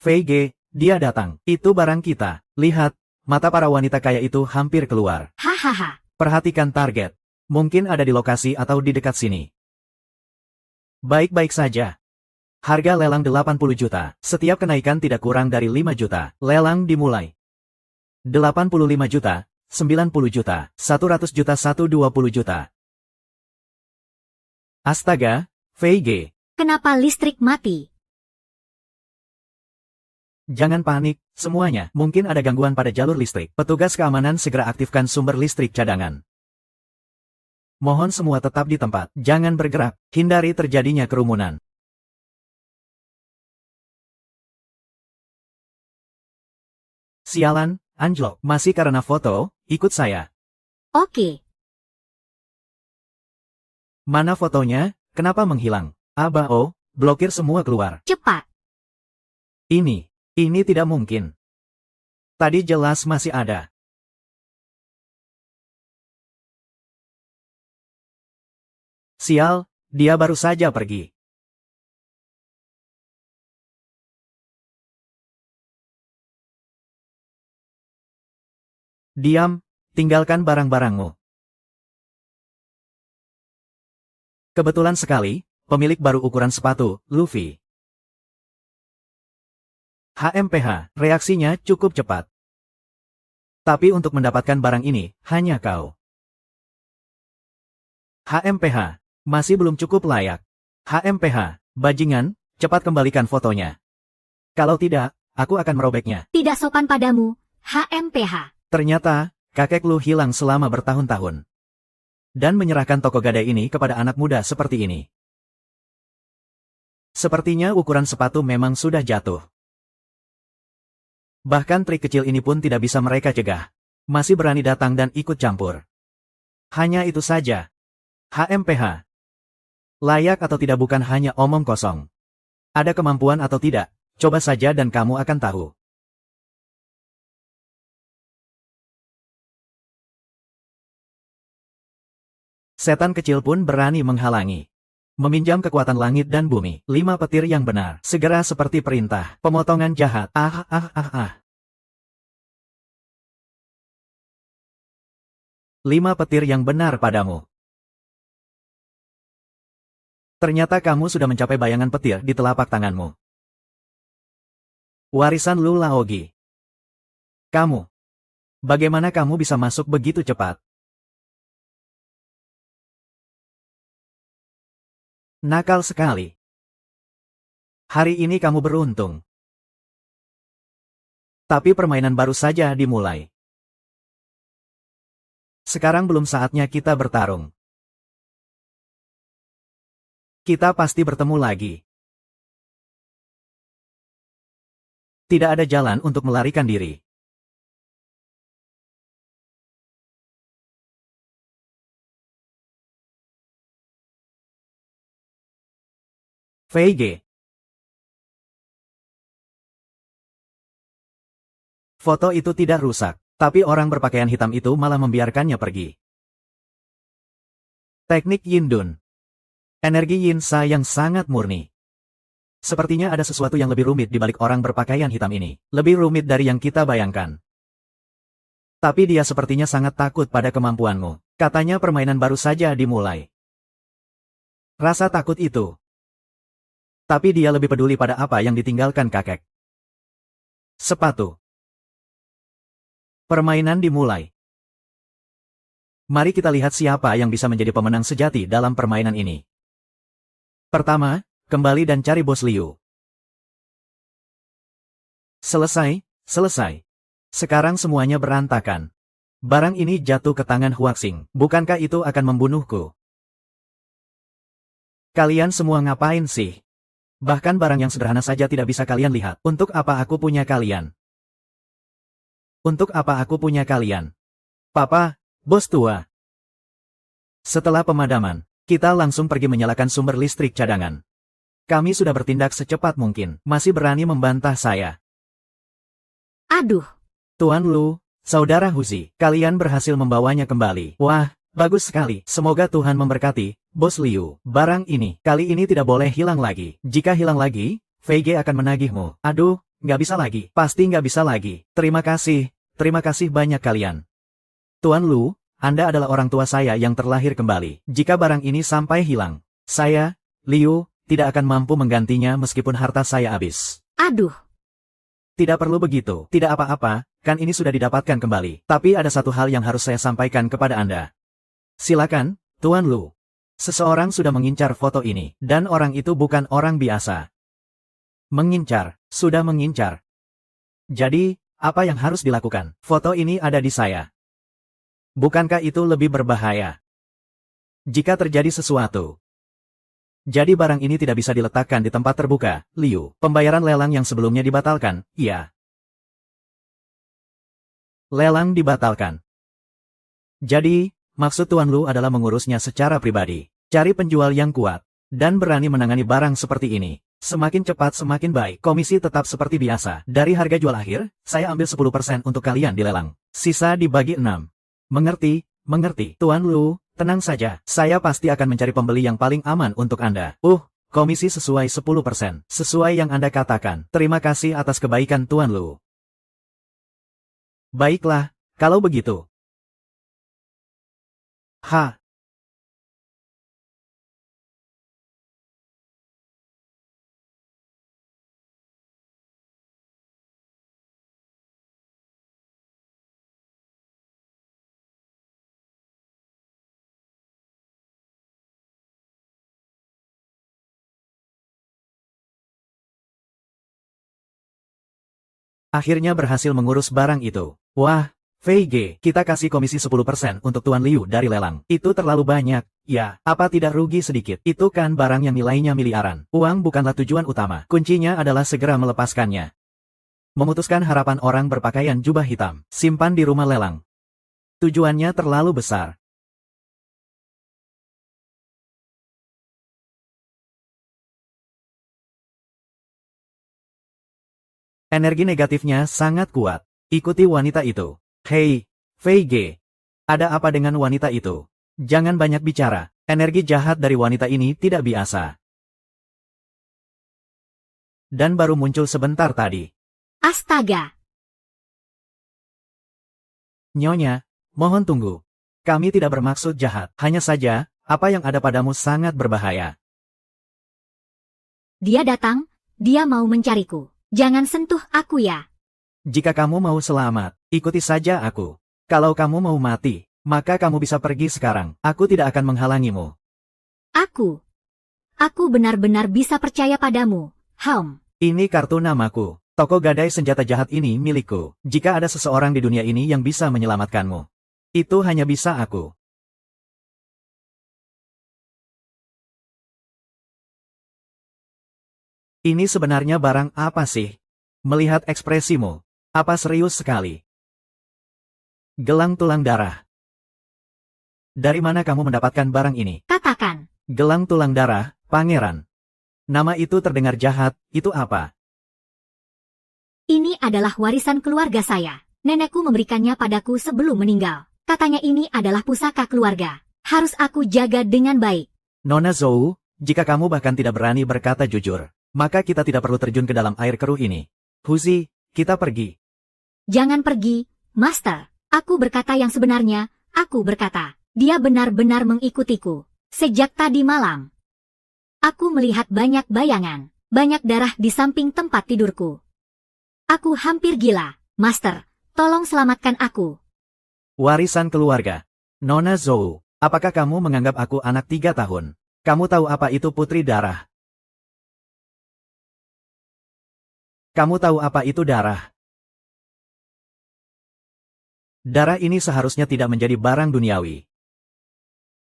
VG, dia datang. Itu barang kita. Lihat, mata para wanita kaya itu hampir keluar. hahaha. Perhatikan target. Mungkin ada di lokasi atau di dekat sini. Baik-baik saja. Harga lelang 80 juta. Setiap kenaikan tidak kurang dari 5 juta. Lelang dimulai. 85 juta, 90 juta, 100 juta, 120 juta. Astaga, VG. Kenapa listrik mati? Jangan panik, semuanya. Mungkin ada gangguan pada jalur listrik. Petugas keamanan segera aktifkan sumber listrik cadangan. Mohon semua tetap di tempat. Jangan bergerak. Hindari terjadinya kerumunan. Sialan, anjlok. Masih karena foto, ikut saya. Oke. Mana fotonya? Kenapa menghilang? Blokir semua keluar. Cepat. Ini tidak mungkin. Tadi jelas masih ada. Sial, dia baru saja pergi. Diam, tinggalkan barang-barangmu. Kebetulan sekali, pemilik baru ukuran sepatu, Luffy. HMPH, reaksinya cukup cepat. Tapi untuk mendapatkan barang ini, hanya kau. HMPH, masih belum cukup layak. HMPH, bajingan, cepat kembalikan fotonya. Kalau tidak, aku akan merobeknya. Tidak sopan padamu, HMPH. Ternyata, kakek Lu hilang selama bertahun-tahun. Dan menyerahkan toko gadai ini kepada anak muda seperti ini. Sepertinya ukuran sepatu memang sudah jatuh. Bahkan trik kecil ini pun tidak bisa mereka cegah. Masih berani datang dan ikut campur. Hanya itu saja. HMPH. Layak atau tidak bukan hanya omong kosong. Ada kemampuan atau tidak, coba saja dan kamu akan tahu. Setan kecil pun berani menghalangi. Meminjam kekuatan langit dan bumi. 5 petir yang benar. Segera seperti perintah. Pemotongan jahat. 5 petir yang benar padamu. Ternyata kamu sudah mencapai bayangan petir di telapak tanganmu. Warisan Lu Laogi. Kamu. Bagaimana kamu bisa masuk begitu cepat? Nakal sekali. Hari ini kamu beruntung. Tapi permainan baru saja dimulai. Sekarang belum saatnya kita bertarung. Kita pasti bertemu lagi. Tidak ada jalan untuk melarikan diri. VG. Foto itu tidak rusak, tapi orang berpakaian hitam itu malah membiarkannya pergi. Teknik Yin Dun. Energi Yin Sa yang sangat murni. Sepertinya ada sesuatu yang lebih rumit di balik orang berpakaian hitam ini. Lebih rumit dari yang kita bayangkan. Tapi dia sepertinya sangat takut pada kemampuanmu. Katanya permainan baru saja dimulai. Rasa takut itu. Tapi dia lebih peduli pada apa yang ditinggalkan kakek. Sepatu. Permainan dimulai. Mari kita lihat siapa yang bisa menjadi pemenang sejati dalam permainan ini. Pertama, kembali dan cari Bos Liu. Selesai. Sekarang semuanya berantakan. Barang ini jatuh ke tangan Huaxing. Bukankah itu akan membunuhku? Kalian semua ngapain sih? Bahkan barang yang sederhana saja tidak bisa kalian lihat. Untuk apa aku punya kalian? Untuk apa aku punya kalian? Papa, bos tua. Setelah pemadaman, kita langsung pergi menyalakan sumber listrik cadangan. Kami sudah bertindak secepat mungkin. Masih berani membantah saya. Aduh. Tuan Lu, Saudara Huzi, kalian berhasil membawanya kembali. Wah, bagus sekali. Semoga Tuhan memberkati. Bos Liu, barang ini, kali ini tidak boleh hilang lagi. Jika hilang lagi, VG akan menagihmu. Aduh, nggak bisa lagi. Pasti nggak bisa lagi. Terima kasih banyak kalian. Tuan Lu, Anda adalah orang tua saya yang terlahir kembali. Jika barang ini sampai hilang, saya, Liu, tidak akan mampu menggantinya meskipun harta saya habis. Aduh. Tidak perlu begitu. Tidak apa-apa, kan ini sudah didapatkan kembali. Tapi ada satu hal yang harus saya sampaikan kepada Anda. Silakan, Tuan Lu. Seseorang sudah mengincar foto ini, dan orang itu bukan orang biasa. Sudah mengincar. Jadi, apa yang harus dilakukan? Foto ini ada di saya. Bukankah itu lebih berbahaya? Jika terjadi sesuatu. Jadi barang ini tidak bisa diletakkan di tempat terbuka, Liu. Pembayaran lelang yang sebelumnya dibatalkan, iya. Lelang dibatalkan. Jadi, maksud Tuan Lu adalah mengurusnya secara pribadi. Cari penjual yang kuat, dan berani menangani barang seperti ini. Semakin cepat semakin baik. Komisi tetap seperti biasa. Dari harga jual akhir, saya ambil 10% untuk kalian di lelang. Sisa dibagi 6. Mengerti. Tuan Lu, tenang saja. Saya pasti akan mencari pembeli yang paling aman untuk Anda. Komisi sesuai 10%. Sesuai yang Anda katakan. Terima kasih atas kebaikan Tuan Lu. Baiklah, kalau begitu. Akhirnya berhasil mengurus barang itu. Wah, VG, kita kasih komisi 10% untuk Tuan Liu dari lelang. Itu terlalu banyak. Ya, apa tidak rugi sedikit? Itu kan barang yang nilainya miliaran. Uang bukanlah tujuan utama. Kuncinya adalah segera melepaskannya. Memutuskan harapan orang berpakaian jubah hitam. Simpan di rumah lelang. Tujuannya terlalu besar. Energi negatifnya sangat kuat. Ikuti wanita itu. Hei, VG. Ada apa dengan wanita itu? Jangan banyak bicara. Energi jahat dari wanita ini tidak biasa. Dan baru muncul sebentar tadi. Astaga! Nyonya, mohon tunggu. Kami tidak bermaksud jahat. Hanya saja, apa yang ada padamu sangat berbahaya. Dia datang, dia mau mencariku. Jangan sentuh aku ya. Jika kamu mau selamat, ikuti saja aku. Kalau kamu mau mati, maka kamu bisa pergi sekarang. Aku tidak akan menghalangimu. Aku benar-benar bisa percaya padamu, Ini kartu namaku. Toko gadai senjata jahat ini milikku. Jika ada seseorang di dunia ini yang bisa menyelamatkanmu, itu hanya bisa aku. Ini sebenarnya barang apa sih? Melihat ekspresimu, apa serius sekali? Gelang tulang darah. Dari mana kamu mendapatkan barang ini? Katakan. Gelang tulang darah, pangeran. Nama itu terdengar jahat, itu apa? Ini adalah warisan keluarga saya. Nenekku memberikannya padaku sebelum meninggal. Katanya ini adalah pusaka keluarga. Harus aku jaga dengan baik. Nona Zhou, jika kamu bahkan tidak berani berkata jujur, maka kita tidak perlu terjun ke dalam air keruh ini. Huzi, kita pergi. Jangan pergi, Master. Aku berkata yang sebenarnya, aku berkata. Dia benar-benar mengikutiku. Sejak tadi malam. Aku melihat banyak bayangan. Banyak darah di samping tempat tidurku. Aku hampir gila. Master, tolong selamatkan aku. Warisan keluarga. Nona Zhou, apakah kamu menganggap aku anak 3 tahun? Kamu tahu apa itu putri darah? Kamu tahu apa itu darah? Darah ini seharusnya tidak menjadi barang duniawi.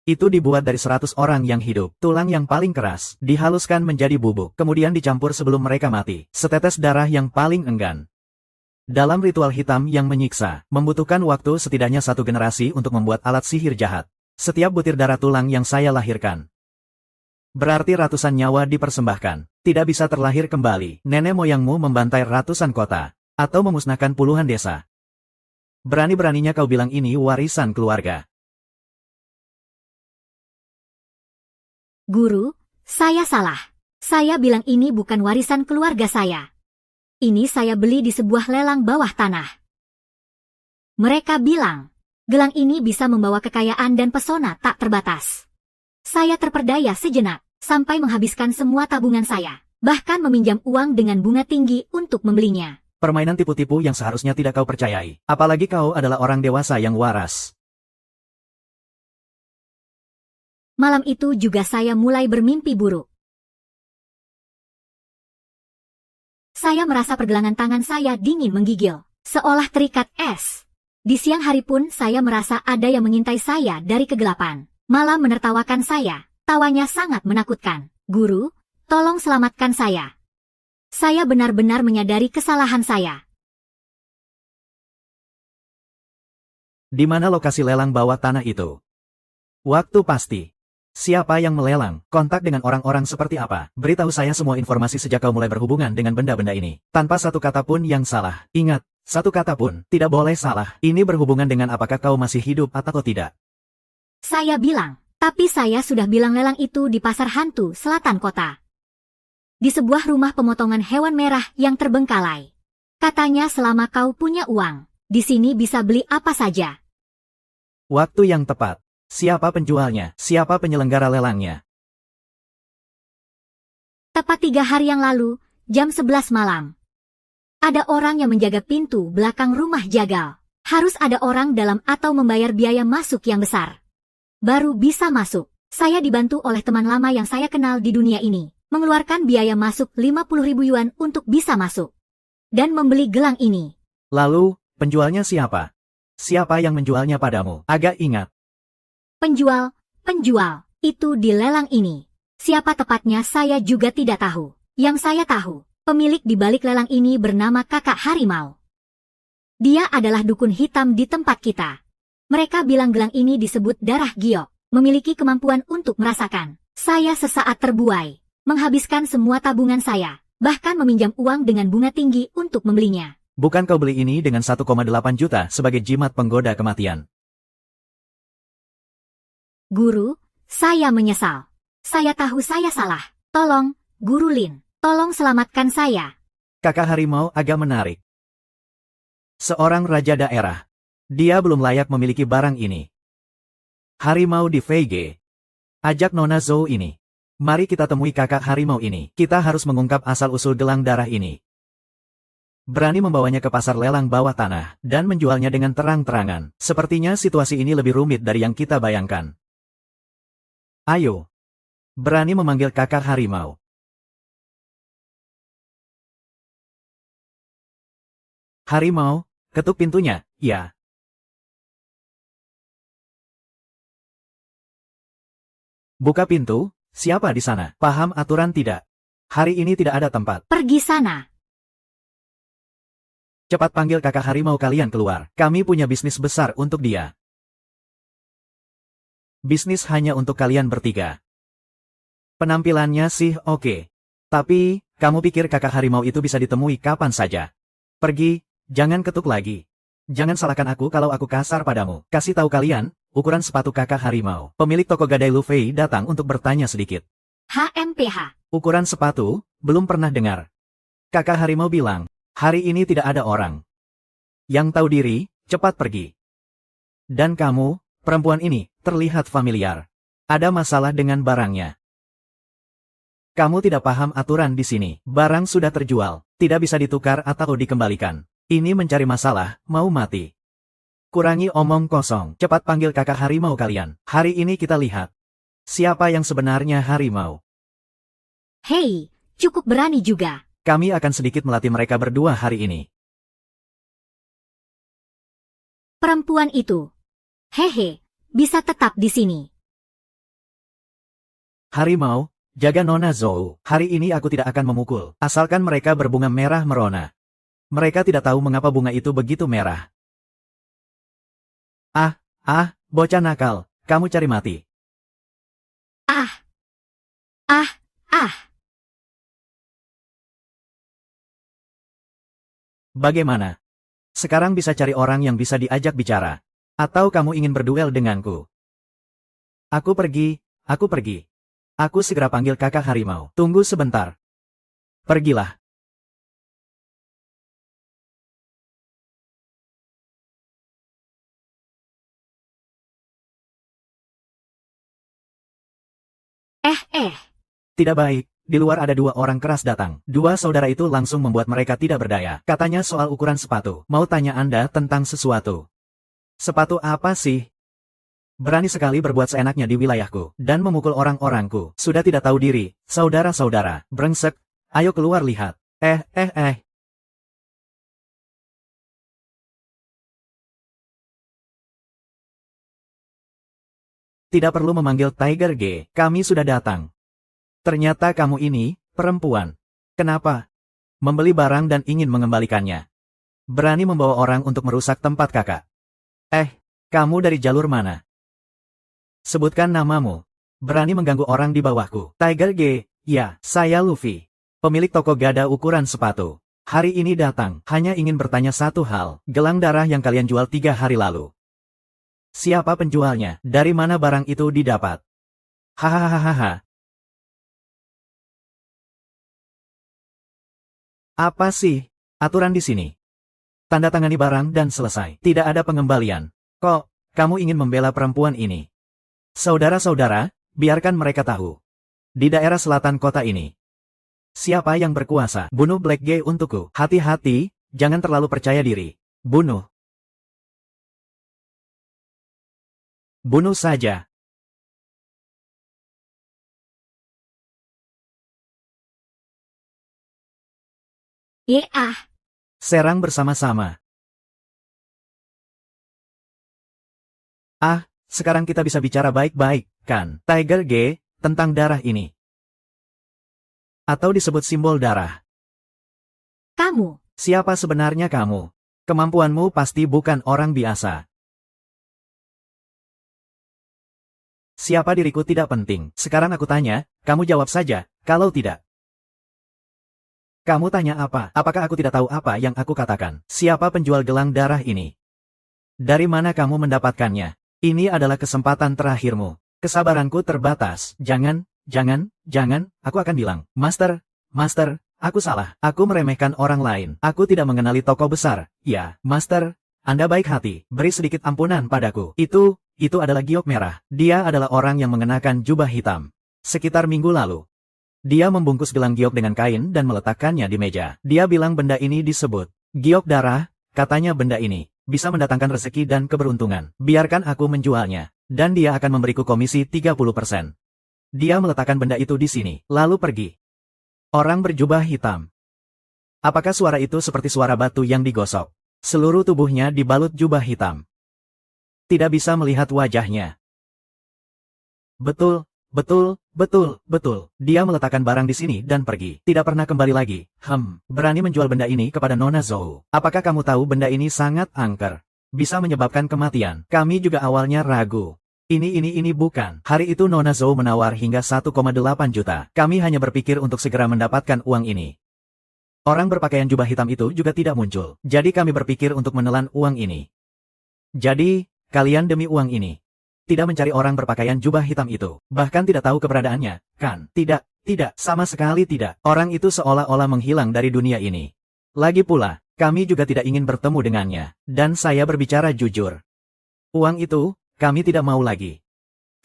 Itu dibuat dari 100 orang yang hidup. Tulang yang paling keras, dihaluskan menjadi bubuk, kemudian dicampur sebelum mereka mati. Setetes darah yang paling enggan. Dalam ritual hitam yang menyiksa, membutuhkan waktu setidaknya 1 generasi untuk membuat alat sihir jahat. Setiap butir darah tulang yang saya lahirkan. Berarti ratusan nyawa dipersembahkan. Tidak bisa terlahir kembali. Nenek moyangmu membantai ratusan kota. Atau memusnahkan puluhan desa. Berani-beraninya kau bilang ini warisan keluarga. Guru, saya salah. Saya bilang ini bukan warisan keluarga saya. Ini saya beli di sebuah lelang bawah tanah. Mereka bilang, gelang ini bisa membawa kekayaan dan pesona tak terbatas. Saya terperdaya sejenak, sampai menghabiskan semua tabungan saya. Bahkan meminjam uang dengan bunga tinggi untuk membelinya. Permainan tipu-tipu yang seharusnya tidak kau percayai. Apalagi kau adalah orang dewasa yang waras. Malam itu juga saya mulai bermimpi buruk. Saya merasa pergelangan tangan saya dingin menggigil, seolah terikat es. Di siang hari pun saya merasa ada yang mengintai saya dari kegelapan. Malam menertawakan saya, tawanya sangat menakutkan. Guru, tolong selamatkan saya. Saya benar-benar menyadari kesalahan saya. Di mana lokasi lelang bawah tanah itu? Waktu pasti. Siapa yang melelang? Kontak dengan orang-orang seperti apa? Beritahu saya semua informasi sejak kau mulai berhubungan dengan benda-benda ini. Tanpa satu kata pun yang salah. Ingat, satu kata pun tidak boleh salah. Ini berhubungan dengan apakah kau masih hidup atau tidak. Saya bilang, tapi saya sudah bilang lelang itu di pasar hantu selatan kota. Di sebuah rumah pemotongan hewan merah yang terbengkalai. Katanya selama kau punya uang, di sini bisa beli apa saja. Waktu yang tepat. Siapa penjualnya? Siapa penyelenggara lelangnya? Tepat 3 hari yang lalu, jam 11 malam. Ada orang yang menjaga pintu belakang rumah jagal. Harus ada orang dalam atau membayar biaya masuk yang besar. Baru bisa masuk. Saya dibantu oleh teman lama yang saya kenal di dunia ini. Mengeluarkan biaya masuk 50.000 yuan untuk bisa masuk. Dan membeli gelang ini. Lalu, penjualnya siapa? Siapa yang menjualnya padamu? Agak ingat. Penjual, itu di lelang ini. Siapa tepatnya saya juga tidak tahu. Yang saya tahu, pemilik di balik lelang ini bernama Kakak Harimau. Dia adalah dukun hitam di tempat kita. Mereka bilang gelang ini disebut darah giok, memiliki kemampuan untuk merasakan. Saya sesaat terbuai, menghabiskan semua tabungan saya, bahkan meminjam uang dengan bunga tinggi untuk membelinya. Bukan kau beli ini dengan 1,8 juta sebagai jimat penggoda kematian? Guru, saya menyesal. Saya tahu saya salah. Tolong, Guru Lin, tolong selamatkan saya. Kakak harimau agak menarik. Seorang raja daerah. Dia belum layak memiliki barang ini. Harimau di VG. Ajak Nona Zhou ini. Mari kita temui kakak harimau ini. Kita harus mengungkap asal-usul gelang darah ini. Berani membawanya ke pasar lelang bawah tanah, dan menjualnya dengan terang-terangan. Sepertinya situasi ini lebih rumit dari yang kita bayangkan. Ayo. Berani memanggil kakak harimau. Harimau, ketuk pintunya, ya. Buka pintu, siapa di sana? Paham aturan tidak? Hari ini tidak ada tempat. Pergi sana. Cepat panggil kakak harimau kalian keluar. Kami punya bisnis besar untuk dia. Bisnis hanya untuk kalian bertiga. Penampilannya sih oke. Tapi, kamu pikir kakak harimau itu bisa ditemui kapan saja? Pergi, jangan ketuk lagi. Jangan salahkan aku kalau aku kasar padamu. Kasih tahu kalian, ukuran sepatu kakak harimau. Pemilik toko gadai Lu Fei datang untuk bertanya sedikit. HMPH. Ukuran sepatu, belum pernah dengar. Kakak harimau bilang, hari ini tidak ada orang. Yang tahu diri, cepat pergi. Dan kamu, perempuan ini, terlihat familiar. Ada masalah dengan barangnya. Kamu tidak paham aturan di sini. Barang sudah terjual, tidak bisa ditukar atau dikembalikan. Ini mencari masalah, mau mati. Kurangi omong kosong. Cepat panggil kakak harimau kalian. Hari ini kita lihat. Siapa yang sebenarnya harimau. Hei, cukup berani juga. Kami akan sedikit melatih mereka berdua hari ini. Perempuan itu. Hehe, bisa tetap di sini. Harimau, jaga Nona Zhou. Hari ini aku tidak akan memukul. Asalkan mereka berbunga merah merona. Mereka tidak tahu mengapa bunga itu begitu merah. Bocah nakal, kamu cari mati. Bagaimana? Sekarang bisa cari orang yang bisa diajak bicara. Atau kamu ingin berduel denganku? Aku pergi. Aku segera panggil kakak harimau. Tunggu sebentar. Pergilah. Tidak baik. Di luar ada dua orang keras datang. Dua saudara itu langsung membuat mereka tidak berdaya. Katanya soal ukuran sepatu. Mau tanya Anda tentang sesuatu. Sepatu apa sih? Berani sekali berbuat seenaknya di wilayahku. Dan memukul orang-orangku. Sudah tidak tahu diri. Saudara-saudara. Brengsek. Ayo keluar lihat. Tidak perlu memanggil Tiger G. Kami sudah datang. Ternyata kamu ini, perempuan. Kenapa? Membeli barang dan ingin mengembalikannya. Berani membawa orang untuk merusak tempat kakak. Kamu dari jalur mana? Sebutkan namamu. Berani mengganggu orang di bawahku. Tiger G, ya, saya Luffy. Pemilik toko gada ukuran sepatu. Hari ini datang, hanya ingin bertanya satu hal. Gelang darah yang kalian jual 3 hari lalu. Siapa penjualnya? Dari mana barang itu didapat? Hahaha. Apa sih aturan di sini? Tanda tangani barang dan selesai. Tidak ada pengembalian. Kok, kamu ingin membela perempuan ini? Saudara-saudara, biarkan mereka tahu. Di daerah selatan kota ini. Siapa yang berkuasa? Bunuh Black G untukku. Hati-hati, jangan terlalu percaya diri. Bunuh. Bunuh saja. Serang bersama-sama. Sekarang kita bisa bicara baik-baik, kan? Tiger G, tentang darah ini. Atau disebut simbol darah. Kamu. Siapa sebenarnya kamu? Kemampuanmu pasti bukan orang biasa. Siapa diriku tidak penting. Sekarang aku tanya, kamu jawab saja, kalau tidak. Kamu tanya apa? Apakah aku tidak tahu apa yang aku katakan? Siapa penjual gelang darah ini? Dari mana kamu mendapatkannya? Ini adalah kesempatan terakhirmu. Kesabaranku terbatas. Jangan, aku akan bilang. Master, aku salah. Aku meremehkan orang lain. Aku tidak mengenali tokoh besar. Ya, Master, Anda baik hati. Beri sedikit ampunan padaku. Itu adalah giok merah. Dia adalah orang yang mengenakan jubah hitam. Sekitar minggu lalu. Dia membungkus gelang giok dengan kain dan meletakkannya di meja. Dia bilang benda ini disebut giok darah, katanya benda ini bisa mendatangkan rezeki dan keberuntungan. Biarkan aku menjualnya, dan dia akan memberiku komisi 30%. Dia meletakkan benda itu di sini, lalu pergi. Orang berjubah hitam. Apakah suara itu seperti suara batu yang digosok? Seluruh tubuhnya dibalut jubah hitam. Tidak bisa melihat wajahnya. Betul. Dia meletakkan barang di sini dan pergi. Tidak pernah kembali lagi. Berani menjual benda ini kepada Nona Zhou. Apakah kamu tahu benda ini sangat angker? Bisa menyebabkan kematian. Kami juga awalnya ragu. Ini bukan. Hari itu Nona Zhou menawar hingga 1,8 juta. Kami hanya berpikir untuk segera mendapatkan uang ini. Orang berpakaian jubah hitam itu juga tidak muncul. Jadi kami berpikir untuk menelan uang ini. Jadi, kalian demi uang ini tidak mencari orang berpakaian jubah hitam itu. Bahkan tidak tahu keberadaannya, kan? Tidak, sama sekali tidak. Orang itu seolah-olah menghilang dari dunia ini. Lagi pula, kami juga tidak ingin bertemu dengannya. Dan saya berbicara jujur. Uang itu, kami tidak mau lagi.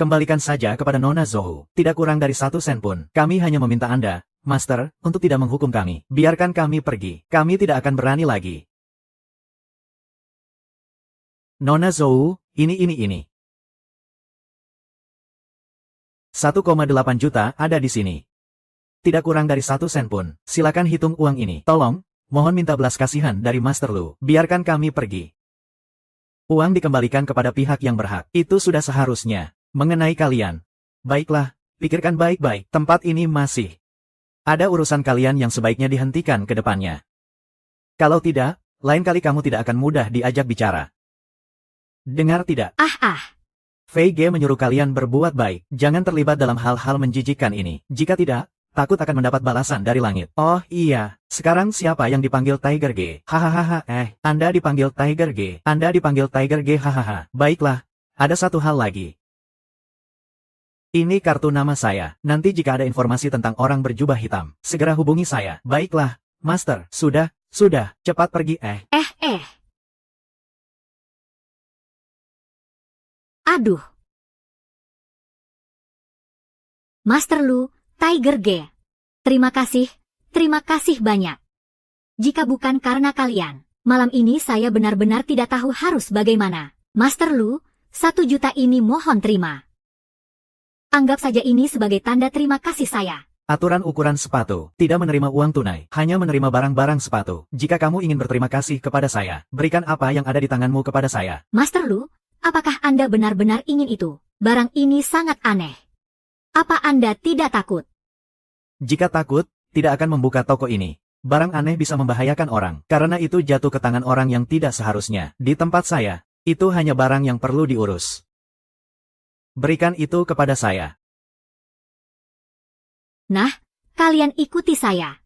Kembalikan saja kepada Nona Zhou. Tidak kurang dari 1 sen pun. Kami hanya meminta Anda, Master, untuk tidak menghukum kami. Biarkan kami pergi. Kami tidak akan berani lagi. Nona Zhou, ini. 1,8 juta ada di sini. Tidak kurang dari 1 sen pun. Silakan hitung uang ini. Tolong, mohon minta belas kasihan dari Master Lu. Biarkan kami pergi. Uang dikembalikan kepada pihak yang berhak. Itu sudah seharusnya. Mengenai kalian. Baiklah, pikirkan baik-baik. Tempat ini masih ada urusan kalian yang sebaiknya dihentikan ke depannya. Kalau tidak, lain kali kamu tidak akan mudah diajak bicara. Dengar tidak? Fei Ge menyuruh kalian berbuat baik. Jangan terlibat dalam hal-hal menjijikkan ini. Jika tidak, takut akan mendapat balasan dari langit. Oh iya, sekarang siapa yang dipanggil Tiger Ge? Hahaha, Anda dipanggil Tiger Ge. Hahaha. Baiklah, ada satu hal lagi. Ini kartu nama saya. Nanti jika ada informasi tentang orang berjubah hitam, segera hubungi saya. Baiklah, Master. Sudah, cepat pergi. Aduh. Master Lu, Tiger Ge. Terima kasih banyak. Jika bukan karena kalian, malam ini saya benar-benar tidak tahu harus bagaimana. Master Lu, 1 juta ini mohon terima. Anggap saja ini sebagai tanda terima kasih saya. Aturan ukuran sepatu. Tidak menerima uang tunai. Hanya menerima barang-barang sepatu. Jika kamu ingin berterima kasih kepada saya, berikan apa yang ada di tanganmu kepada saya. Master Lu, apakah Anda benar-benar ingin itu? Barang ini sangat aneh. Apa Anda tidak takut? Jika takut, tidak akan membuka toko ini. Barang aneh bisa membahayakan orang. Karena itu jatuh ke tangan orang yang tidak seharusnya. Di tempat saya, itu hanya barang yang perlu diurus. Berikan itu kepada saya. Nah, kalian ikuti saya.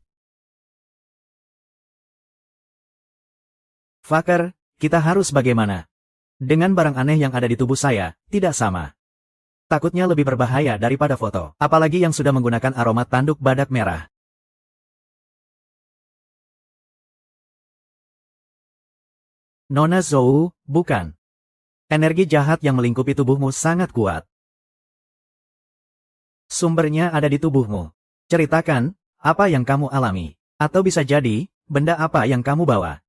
Fucker, kita harus bagaimana? Dengan barang aneh yang ada di tubuh saya, tidak sama. Takutnya lebih berbahaya daripada foto. Apalagi yang sudah menggunakan aroma tanduk badak merah. Nona Zhou, bukan. Energi jahat yang melingkupi tubuhmu sangat kuat. Sumbernya ada di tubuhmu. Ceritakan, apa yang kamu alami. Atau bisa jadi, benda apa yang kamu bawa.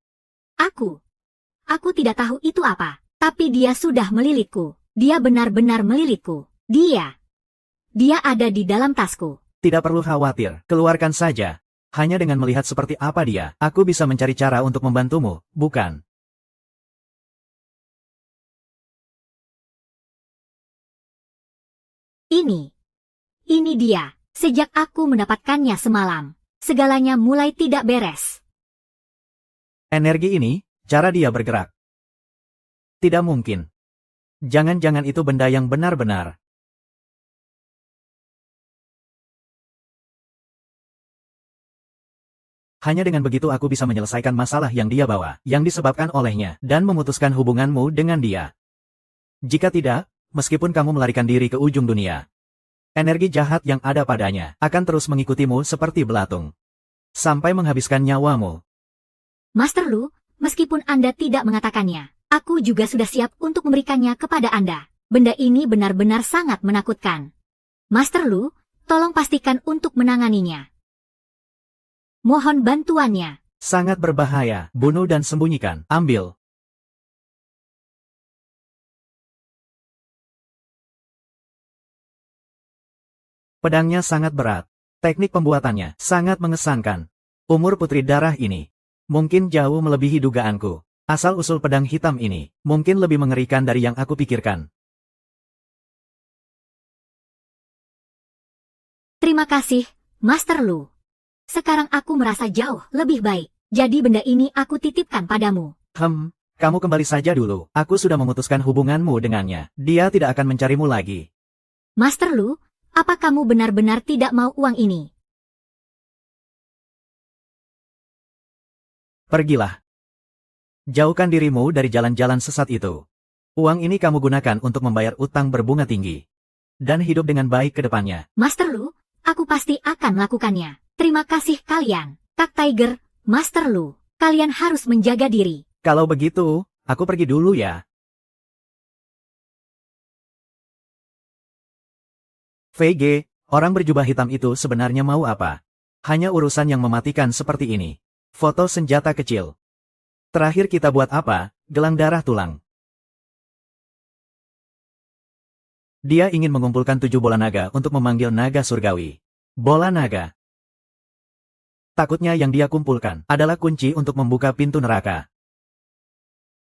Aku tidak tahu itu apa. Tapi dia sudah melilitku. Dia benar-benar melilitku. Dia ada di dalam tasku. Tidak perlu khawatir, keluarkan saja. Hanya dengan melihat seperti apa dia, aku bisa mencari cara untuk membantumu, bukan? Ini dia. Sejak aku mendapatkannya semalam, segalanya mulai tidak beres. Energi ini, cara dia bergerak. Tidak mungkin. Jangan-jangan itu benda yang benar-benar. Hanya dengan begitu aku bisa menyelesaikan masalah yang dia bawa, yang disebabkan olehnya, dan memutuskan hubunganmu dengan dia. Jika tidak, meskipun kamu melarikan diri ke ujung dunia. Energi jahat yang ada padanya akan terus mengikutimu seperti belatung. Sampai menghabiskan nyawamu. Master Lu, meskipun Anda tidak mengatakannya, aku juga sudah siap untuk memberikannya kepada Anda. Benda ini benar-benar sangat menakutkan. Master Lu, tolong pastikan untuk menanganinya. Mohon bantuannya. Sangat berbahaya, bunuh dan sembunyikan, ambil. Pedangnya sangat berat. Teknik pembuatannya sangat mengesankan. Umur putri darah ini mungkin jauh melebihi dugaanku. Asal-usul pedang hitam ini mungkin lebih mengerikan dari yang aku pikirkan. Terima kasih, Master Lu. Sekarang aku merasa jauh lebih baik. Jadi benda ini aku titipkan padamu. Kamu kembali saja dulu. Aku sudah memutuskan hubunganmu dengannya. Dia tidak akan mencarimu lagi. Master Lu, apa kamu benar-benar tidak mau uang ini? Pergilah. Jauhkan dirimu dari jalan-jalan sesat itu. Uang ini kamu gunakan untuk membayar utang berbunga tinggi. Dan hidup dengan baik ke depannya. Master Lu, aku pasti akan melakukannya. Terima kasih kalian. Kak Tiger, Master Lu, kalian harus menjaga diri. Kalau begitu, aku pergi dulu ya. VG, orang berjubah hitam itu sebenarnya mau apa? Hanya urusan yang mematikan seperti ini. Foto senjata kecil. Terakhir kita buat apa? Gelang darah tulang. Dia ingin mengumpulkan 7 bola naga untuk memanggil naga surgawi. Bola naga. Takutnya yang dia kumpulkan adalah kunci untuk membuka pintu neraka.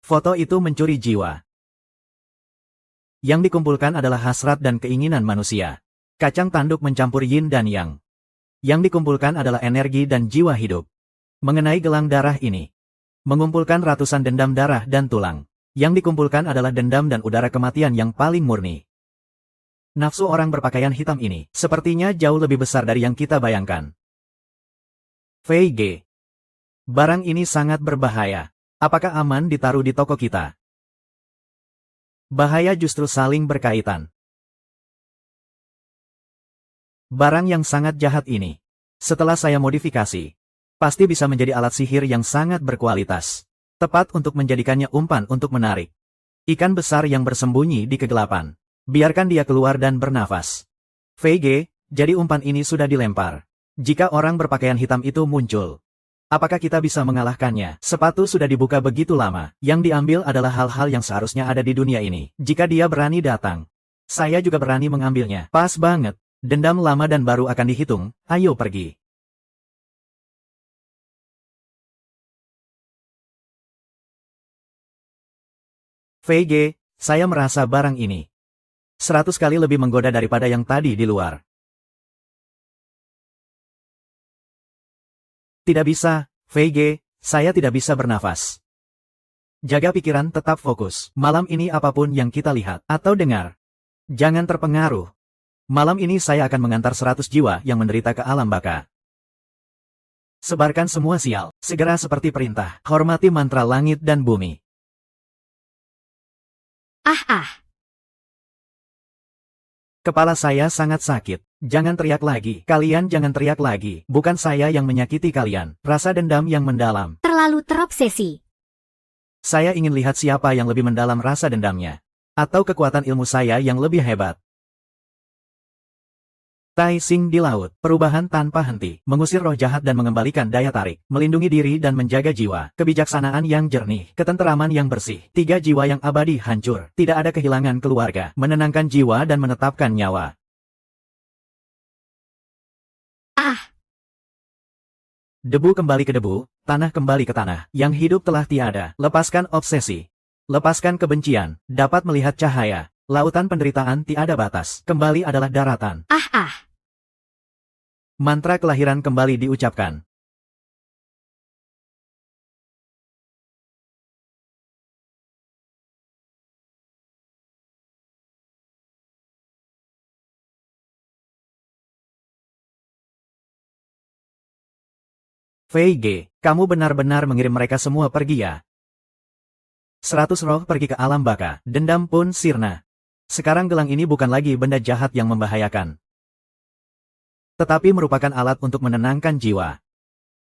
Foto itu mencuri jiwa. Yang dikumpulkan adalah hasrat dan keinginan manusia. Kacang tanduk mencampur yin dan yang. Yang dikumpulkan adalah energi dan jiwa hidup. Mengenai gelang darah ini. Mengumpulkan ratusan dendam darah dan tulang. Yang dikumpulkan adalah dendam dan udara kematian yang paling murni. Nafsu orang berpakaian hitam ini sepertinya jauh lebih besar dari yang kita bayangkan. VG. Barang ini sangat berbahaya. Apakah aman ditaruh di toko kita? Bahaya justru saling berkaitan. Barang yang sangat jahat ini, setelah saya modifikasi, pasti bisa menjadi alat sihir yang sangat berkualitas. Tepat untuk menjadikannya umpan untuk menarik ikan besar yang bersembunyi di kegelapan. Biarkan dia keluar dan bernafas. VG, jadi umpan ini sudah dilempar. Jika orang berpakaian hitam itu muncul, apakah kita bisa mengalahkannya? Sepatu sudah dibuka begitu lama. Yang diambil adalah hal-hal yang seharusnya ada di dunia ini. Jika dia berani datang, saya juga berani mengambilnya. Pas banget. Dendam lama dan baru akan dihitung. Ayo pergi. VG, saya merasa barang ini 100 kali lebih menggoda daripada yang tadi di luar. Tidak bisa, VG, saya tidak bisa bernafas. Jaga pikiran tetap fokus. Malam ini apapun yang kita lihat atau dengar, jangan terpengaruh. Malam ini saya akan mengantar 100 jiwa yang menderita ke alam baka. Sebarkan semua sial, segera seperti perintah. Hormati mantra langit dan bumi. Kepala saya sangat sakit. Jangan teriak lagi. Kalian jangan teriak lagi. Bukan saya yang menyakiti kalian. Rasa dendam yang mendalam. Terlalu terobsesi. Saya ingin lihat siapa yang lebih mendalam rasa dendamnya. Atau kekuatan ilmu saya yang lebih hebat. Tai Sing di laut, perubahan tanpa henti, mengusir roh jahat dan mengembalikan daya tarik, melindungi diri dan menjaga jiwa, kebijaksanaan yang jernih, ketenteraman yang bersih, 3 jiwa yang abadi hancur, tidak ada kehilangan keluarga, menenangkan jiwa dan menetapkan nyawa. Debu kembali ke debu, tanah kembali ke tanah, yang hidup telah tiada, lepaskan obsesi, lepaskan kebencian, dapat melihat cahaya, lautan penderitaan tiada batas, kembali adalah daratan. Mantra kelahiran kembali diucapkan. VG, kamu benar-benar mengirim mereka semua pergi ya? 100 roh pergi ke alam baka, dendam pun sirna. Sekarang gelang ini bukan lagi benda jahat yang membahayakan. Tetapi merupakan alat untuk menenangkan jiwa.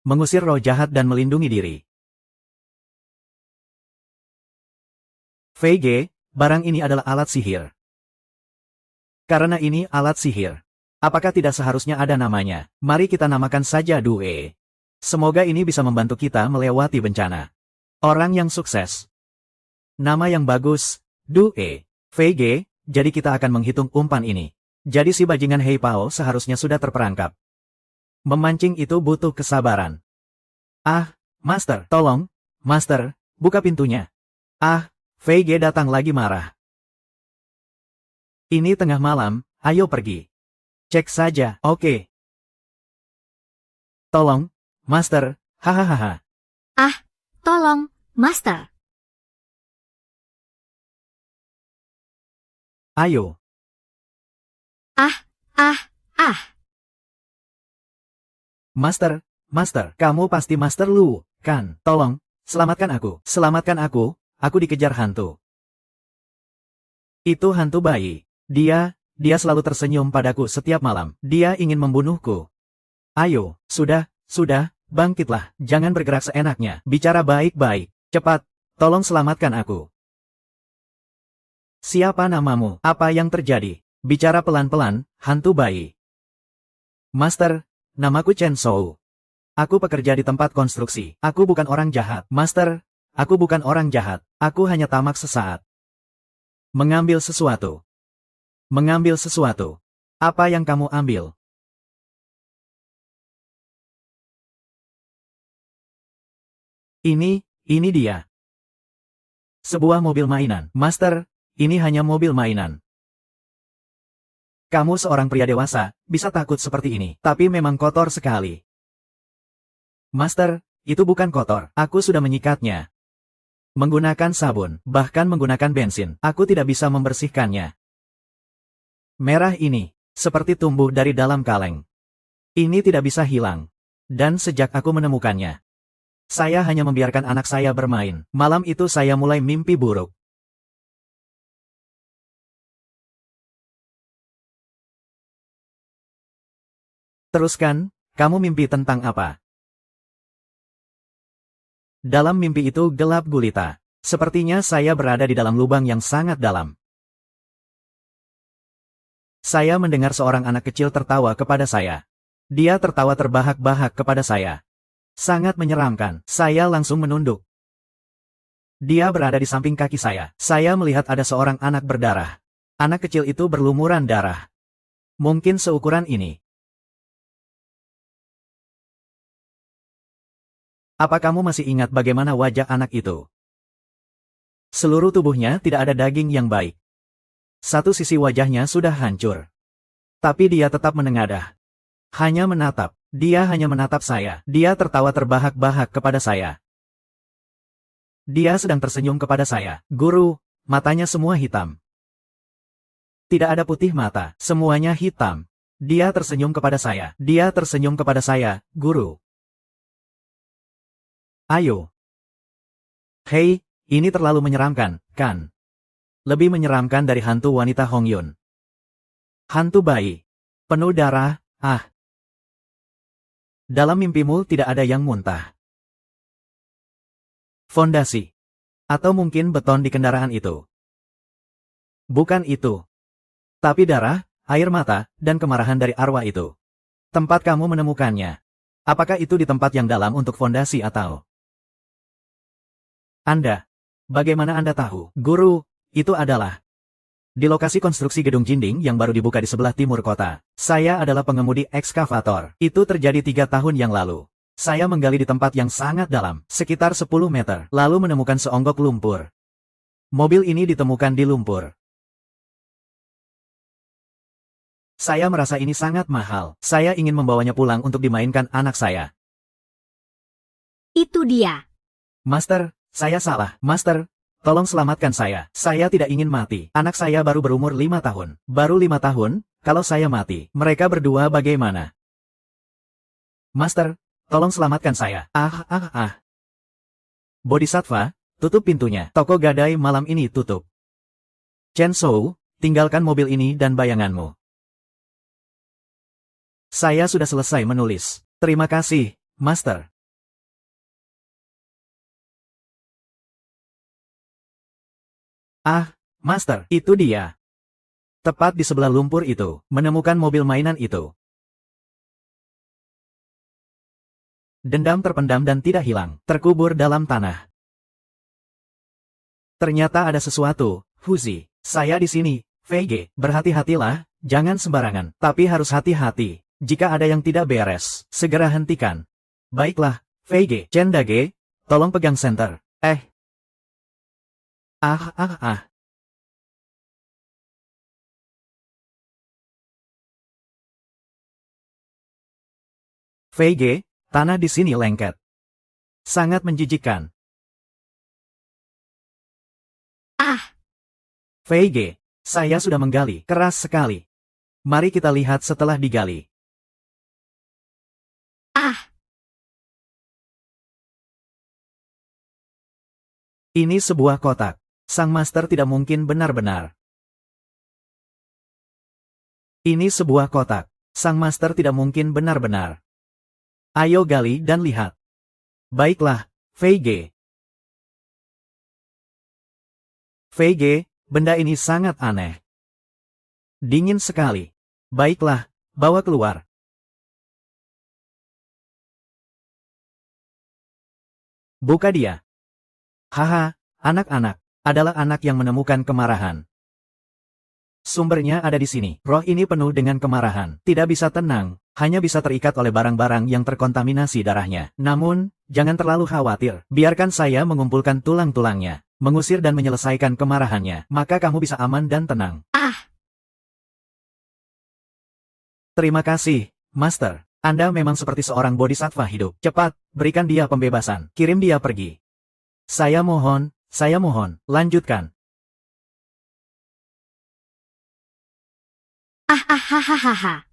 Mengusir roh jahat dan melindungi diri. VG, barang ini adalah alat sihir. Karena ini alat sihir. Apakah tidak seharusnya ada namanya? Mari kita namakan saja Due. Semoga ini bisa membantu kita melewati bencana. Orang yang sukses. Nama yang bagus, Due. VG, jadi kita akan menghitung umpan ini. Jadi si bajingan Hei Pao seharusnya sudah terperangkap. Memancing itu butuh kesabaran. Ah, Master, tolong. Master, buka pintunya. Ah, VG datang lagi marah. Ini tengah malam, ayo pergi. Cek saja, oke. Tolong, Master, hahaha. Ah, tolong, Master. Ayo. Ah. Master, kamu pasti Master Lu, kan? Tolong, selamatkan aku dikejar hantu. Itu hantu bayi. Dia selalu tersenyum padaku setiap malam. Dia ingin membunuhku. Ayo, sudah, bangkitlah, jangan bergerak seenaknya, bicara baik-baik, cepat, tolong selamatkan aku. Siapa namamu? Apa yang terjadi? Bicara pelan-pelan, hantu bayi. Master, namaku Chen Shou. Aku pekerja di tempat konstruksi. Aku bukan orang jahat. Master, aku bukan orang jahat. Aku hanya tamak sesaat. Mengambil sesuatu. Apa yang kamu ambil? Ini dia. Sebuah mobil mainan. Master, ini hanya mobil mainan. Kamu seorang pria dewasa, bisa takut seperti ini, tapi memang kotor sekali. Master, itu bukan kotor, aku sudah menyikatnya. Menggunakan sabun, bahkan menggunakan bensin, aku tidak bisa membersihkannya. Merah ini, seperti tumbuh dari dalam kaleng. Ini tidak bisa hilang. Dan sejak aku menemukannya, saya hanya membiarkan anak saya bermain. Malam itu saya mulai mimpi buruk. Teruskan, kamu mimpi tentang apa? Dalam mimpi itu gelap gulita. Sepertinya saya berada di dalam lubang yang sangat dalam. Saya mendengar seorang anak kecil tertawa kepada saya. Dia tertawa terbahak-bahak kepada saya. Sangat menyeramkan. Saya langsung menunduk. Dia berada di samping kaki saya. Saya melihat ada seorang anak berdarah. Anak kecil itu berlumuran darah. Mungkin seukuran ini. Apa kamu masih ingat bagaimana wajah anak itu? Seluruh tubuhnya tidak ada daging yang baik. Satu sisi wajahnya sudah hancur. Tapi dia tetap menengadah. Hanya menatap. Dia hanya menatap saya. Dia tertawa terbahak-bahak kepada saya. Dia sedang tersenyum kepada saya. Guru, matanya semua hitam. Tidak ada putih mata, semuanya hitam. Dia tersenyum kepada saya. Dia tersenyum kepada saya, guru. Ayo. Hei, ini terlalu menyeramkan, kan? Lebih menyeramkan dari hantu wanita Hong Yun. Hantu bayi. Penuh darah, ah. Dalam mimpimu tidak ada yang muntah. Fondasi. Atau mungkin beton di kendaraan itu. Bukan itu. Tapi darah, air mata, dan kemarahan dari arwah itu. Tempat kamu menemukannya. Apakah itu di tempat yang dalam untuk fondasi atau... Anda. Bagaimana Anda tahu? Guru, itu adalah di lokasi konstruksi gedung Jinding yang baru dibuka di sebelah timur kota. Saya adalah pengemudi ekskavator. Itu terjadi 3 tahun yang lalu. Saya menggali di tempat yang sangat dalam, sekitar 10 meter, lalu menemukan seonggok lumpur. Mobil ini ditemukan di lumpur. Saya merasa ini sangat mahal. Saya ingin membawanya pulang untuk dimainkan anak saya. Itu dia. Master, saya salah. Master, tolong selamatkan saya. Saya tidak ingin mati. Anak saya baru berumur 5 tahun. Baru 5 tahun, kalau saya mati, mereka berdua bagaimana? Master, tolong selamatkan saya. Bodhisattva, tutup pintunya. Toko gadai malam ini tutup. Chen Shou, tinggalkan mobil ini dan bayanganmu. Saya sudah selesai menulis. Terima kasih, Master. Ah, Master, itu dia. Tepat di sebelah lumpur itu, menemukan mobil mainan itu. Dendam terpendam dan tidak hilang, terkubur dalam tanah. Ternyata ada sesuatu, Fuzi. Saya di sini, VG. Berhati-hatilah, jangan sembarangan. Tapi harus hati-hati. Jika ada yang tidak beres, segera hentikan. Baiklah, VG. Cendage, tolong pegang senter. Ah. VG, tanah di sini lengket. Sangat menjijikkan. Ah, VG, saya sudah menggali, keras sekali. Mari kita lihat setelah digali. ah, Ini sebuah kotak. Sang master tidak mungkin benar-benar. Ini sebuah kotak. Sang master tidak mungkin benar-benar. Ayo gali dan lihat. Baiklah, VG. VG, benda ini sangat aneh. Dingin sekali. Baiklah, bawa keluar. Buka dia. Haha, anak-anak, adalah anak yang menemukan kemarahan. Sumbernya ada di sini. Roh ini penuh dengan kemarahan. Tidak bisa tenang, hanya bisa terikat oleh barang-barang yang terkontaminasi darahnya. Namun, jangan terlalu khawatir. Biarkan saya mengumpulkan tulang-tulangnya, mengusir dan menyelesaikan kemarahannya. Maka kamu bisa aman dan tenang. ah. Terima kasih, Master. Anda memang seperti seorang bodhisattva hidup. Cepat, berikan dia pembebasan. Kirim dia pergi. Saya mohon, lanjutkan. Hahaha.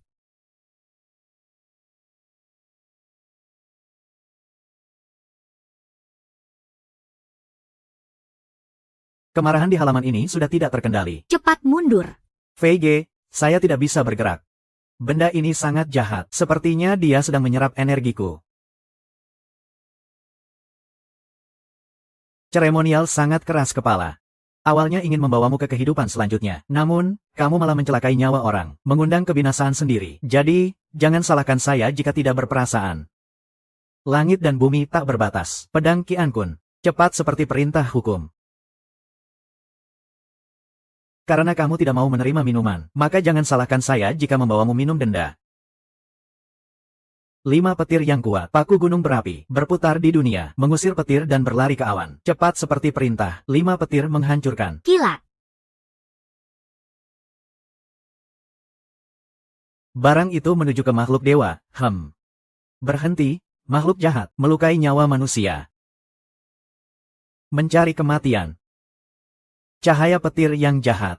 Kemarahan di halaman ini sudah tidak terkendali. Cepat mundur. VG, saya tidak bisa bergerak. Benda ini sangat jahat. Sepertinya dia sedang menyerap energiku. Ceremonial sangat keras kepala. Awalnya ingin membawamu ke kehidupan selanjutnya. Namun, kamu malah mencelakai nyawa orang, mengundang kebinasaan sendiri. Jadi, jangan salahkan saya jika tidak berperasaan. Langit dan bumi tak berbatas. Pedang Qian Kun. Cepat seperti perintah hukum. Karena kamu tidak mau menerima minuman, maka jangan salahkan saya jika membawamu minum denda. 5 petir yang kuat, paku gunung berapi, berputar di dunia, mengusir petir dan berlari ke awan. Cepat seperti perintah, 5 petir menghancurkan. Kilat. Barang itu menuju ke makhluk dewa. Berhenti, makhluk jahat, melukai nyawa manusia. Mencari kematian. Cahaya petir yang jahat.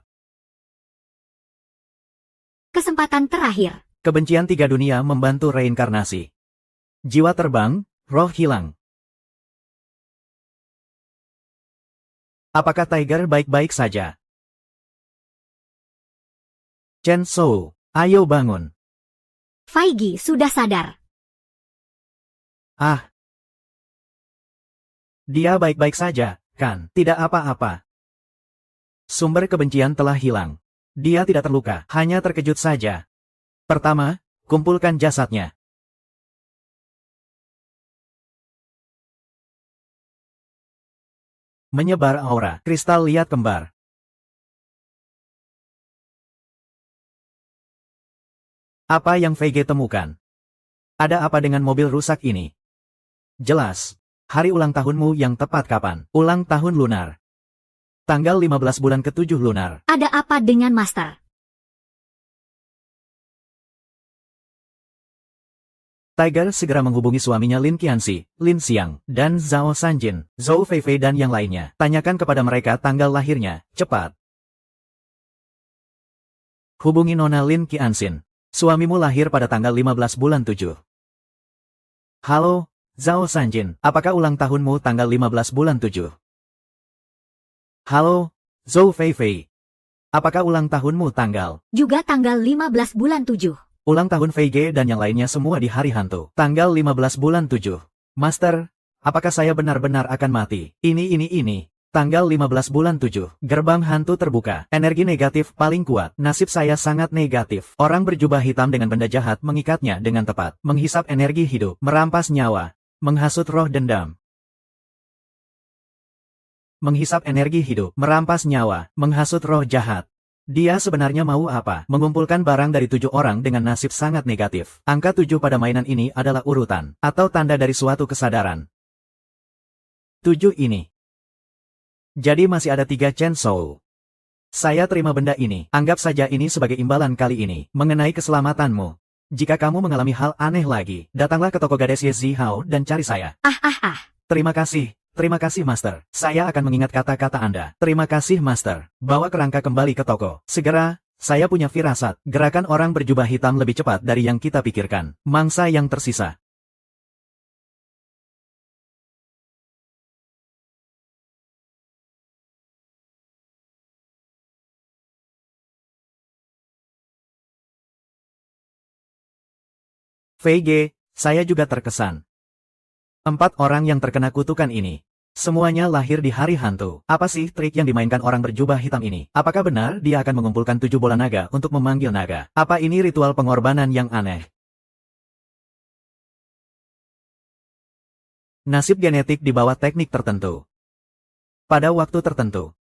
Kesempatan terakhir. Kebencian 3 dunia membantu reinkarnasi. Jiwa terbang, roh hilang. Apakah Tiger baik-baik saja? Chen Shou, ayo bangun. Feige sudah sadar. Ah. Dia baik-baik saja, kan? Tidak apa-apa. Sumber kebencian telah hilang. Dia tidak terluka, hanya terkejut saja. Pertama, kumpulkan jasadnya. Menyebar aura, kristal liat kembar. Apa yang VG temukan? Ada apa dengan mobil rusak ini? Jelas. Hari ulang tahunmu yang tepat kapan? Ulang tahun lunar. Tanggal 15 bulan ke-7 lunar. Ada apa dengan Master? Tiger segera menghubungi suaminya Lin Qianxi, Lin Xiang, dan Zhao Sanjin, Zhou Feifei dan yang lainnya. Tanyakan kepada mereka tanggal lahirnya, cepat. Hubungi Nona Lin Qianxin. Suamimu lahir pada tanggal 15 bulan 7. Halo, Zhao Sanjin, apakah ulang tahunmu tanggal 15 bulan 7? Halo, Zhou Feifei. Apakah ulang tahunmu tanggal? Juga tanggal 15 bulan 7. Ulang tahun VG dan yang lainnya semua di hari hantu. Tanggal 15 bulan 7. Master, apakah saya benar-benar akan mati? Ini. Tanggal 15 bulan 7. Gerbang hantu terbuka. Energi negatif paling kuat. Nasib saya sangat negatif. Orang berjubah hitam dengan benda jahat mengikatnya dengan tepat. Menghisap energi hidup. Merampas nyawa. Menghasut roh dendam. Menghisap energi hidup, merampas nyawa, menghasut roh jahat. Dia sebenarnya mau apa? Mengumpulkan barang dari 7 orang dengan nasib sangat negatif. Angka 7 pada mainan ini adalah urutan, atau tanda dari suatu kesadaran. 7 ini. Jadi masih ada 3 chainsaw. Saya terima benda ini, anggap saja ini sebagai imbalan kali ini, mengenai keselamatanmu. Jika kamu mengalami hal aneh lagi, datanglah ke toko Gades Yezihao dan cari saya. Terima kasih Master. Saya akan mengingat kata-kata Anda. Terima kasih Master. Bawa kerangka kembali ke toko. Segera, saya punya firasat. Gerakan orang berjubah hitam lebih cepat dari yang kita pikirkan. Mangsa yang tersisa. VG, saya juga terkesan. 4 orang yang terkena kutukan ini. Semuanya lahir di hari hantu. Apa sih trik yang dimainkan orang berjubah hitam ini? Apakah benar dia akan mengumpulkan 7 bola naga untuk memanggil naga? Apa ini ritual pengorbanan yang aneh? Nasib genetik di bawah teknik tertentu. Pada waktu tertentu.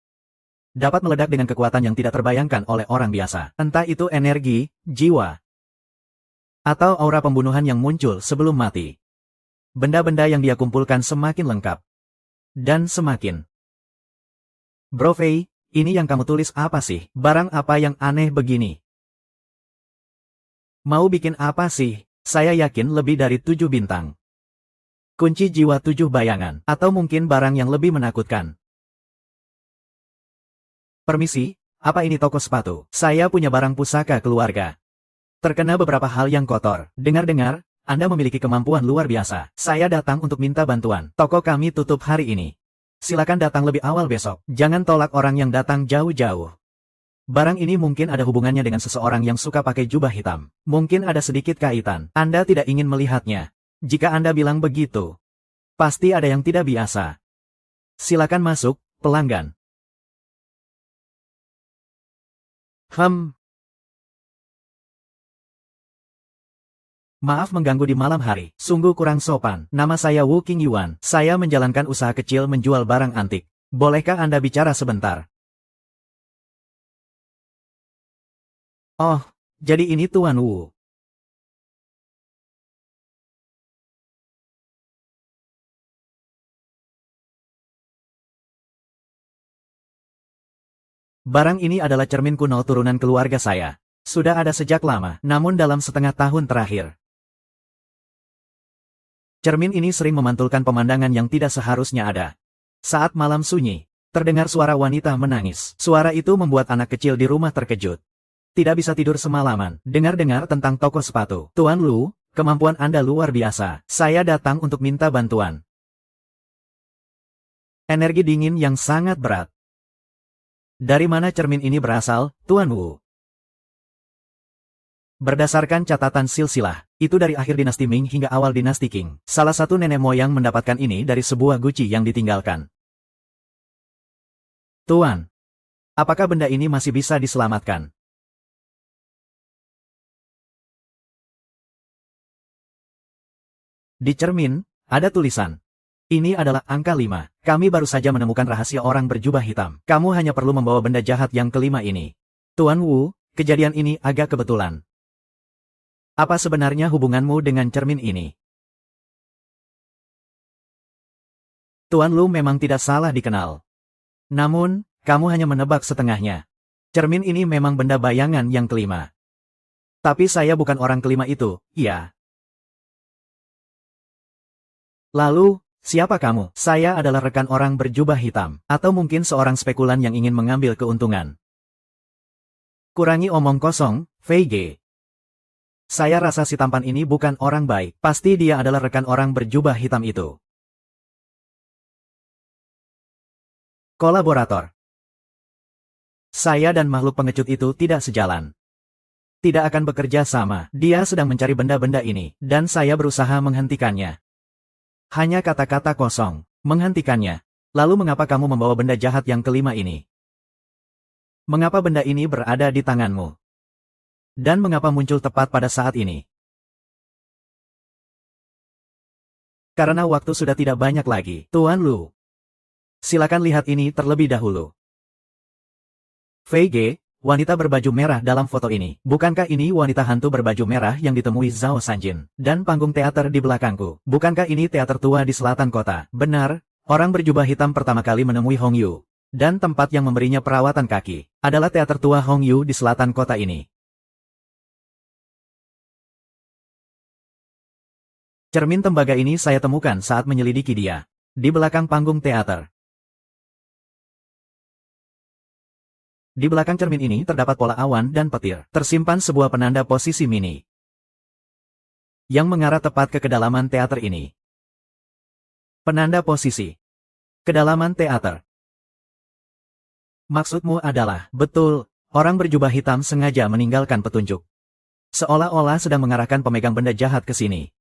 Dapat meledak dengan kekuatan yang tidak terbayangkan oleh orang biasa. Entah itu energi, jiwa, atau aura pembunuhan yang muncul sebelum mati. Benda-benda yang dia kumpulkan semakin lengkap. Dan semakin. Bro Fei, ini yang kamu tulis apa sih? Barang apa yang aneh begini? Mau bikin apa sih? Saya yakin lebih dari 7 bintang. Kunci jiwa 7 bayangan. Atau mungkin barang yang lebih menakutkan. Permisi, apa ini toko sepatu? Saya punya barang pusaka keluarga. Terkena beberapa hal yang kotor. Dengar-dengar, Anda memiliki kemampuan luar biasa. Saya datang untuk minta bantuan. Toko kami tutup hari ini. Silakan datang lebih awal besok. Jangan tolak orang yang datang jauh-jauh. Barang ini mungkin ada hubungannya dengan seseorang yang suka pakai jubah hitam. Mungkin ada sedikit kaitan. Anda tidak ingin melihatnya. Jika Anda bilang begitu, pasti ada yang tidak biasa. Silakan masuk, pelanggan. Maaf mengganggu di malam hari, sungguh kurang sopan. Nama saya Wu King Yuan. Saya menjalankan usaha kecil menjual barang antik. Bolehkah Anda bicara sebentar? Oh, jadi ini Tuan Wu. Barang ini adalah cermin kuno turunan keluarga saya. Sudah ada sejak lama, namun dalam setengah tahun terakhir. Cermin ini sering memantulkan pemandangan yang tidak seharusnya ada. Saat malam sunyi, terdengar suara wanita menangis. Suara itu membuat anak kecil di rumah terkejut. Tidak bisa tidur semalaman. Dengar-dengar tentang toko sepatu. Tuan Lu, kemampuan Anda luar biasa. Saya datang untuk minta bantuan. Energi dingin yang sangat berat. Dari mana cermin ini berasal, Tuan Wu? Berdasarkan catatan silsilah, itu dari akhir dinasti Ming hingga awal dinasti Qing. Salah satu nenek moyang mendapatkan ini dari sebuah guci yang ditinggalkan. Tuan, apakah benda ini masih bisa diselamatkan? Di cermin, ada tulisan. Ini adalah angka 5. Kami baru saja menemukan rahasia orang berjubah hitam. Kamu hanya perlu membawa benda jahat yang kelima ini. Tuan Wu, kejadian ini agak kebetulan. Apa sebenarnya hubunganmu dengan cermin ini? Tuan Lu memang tidak salah dikenal. Namun, kamu hanya menebak setengahnya. Cermin ini memang benda bayangan yang kelima. Tapi saya bukan orang kelima itu, iya. Lalu, siapa kamu? Saya adalah rekan orang berjubah hitam, atau mungkin seorang spekulan yang ingin mengambil keuntungan. Kurangi omong kosong, VG. Saya rasa si tampan ini bukan orang baik. Pasti dia adalah rekan orang berjubah hitam itu. Kolaborator. Saya dan makhluk pengecut itu tidak sejalan. Tidak akan bekerja sama. Dia sedang mencari benda-benda ini, dan saya berusaha menghentikannya. Hanya kata-kata kosong. Menghentikannya. Lalu mengapa kamu membawa benda jahat yang kelima ini? Mengapa benda ini berada di tanganmu? Dan mengapa muncul tepat pada saat ini? Karena waktu sudah tidak banyak lagi, Tuan Lu. Silakan lihat ini terlebih dahulu. Fei Ge, wanita berbaju merah dalam foto ini. Bukankah ini wanita hantu berbaju merah yang ditemui Zhao Sanjin? Dan panggung teater di belakangku. Bukankah ini teater tua di selatan kota? Benar, orang berjubah hitam pertama kali menemui Hong Yu. Dan tempat yang memberinya perawatan kaki adalah teater tua Hong Yu di selatan kota ini. Cermin tembaga ini saya temukan saat menyelidiki dia. Di belakang panggung teater. Di belakang cermin ini terdapat pola awan dan petir. Tersimpan sebuah penanda posisi mini. Yang mengarah tepat ke kedalaman teater ini. Penanda posisi. Kedalaman teater. Maksudmu adalah, betul, orang berjubah hitam sengaja meninggalkan petunjuk. Seolah-olah sedang mengarahkan pemegang benda jahat ke sini.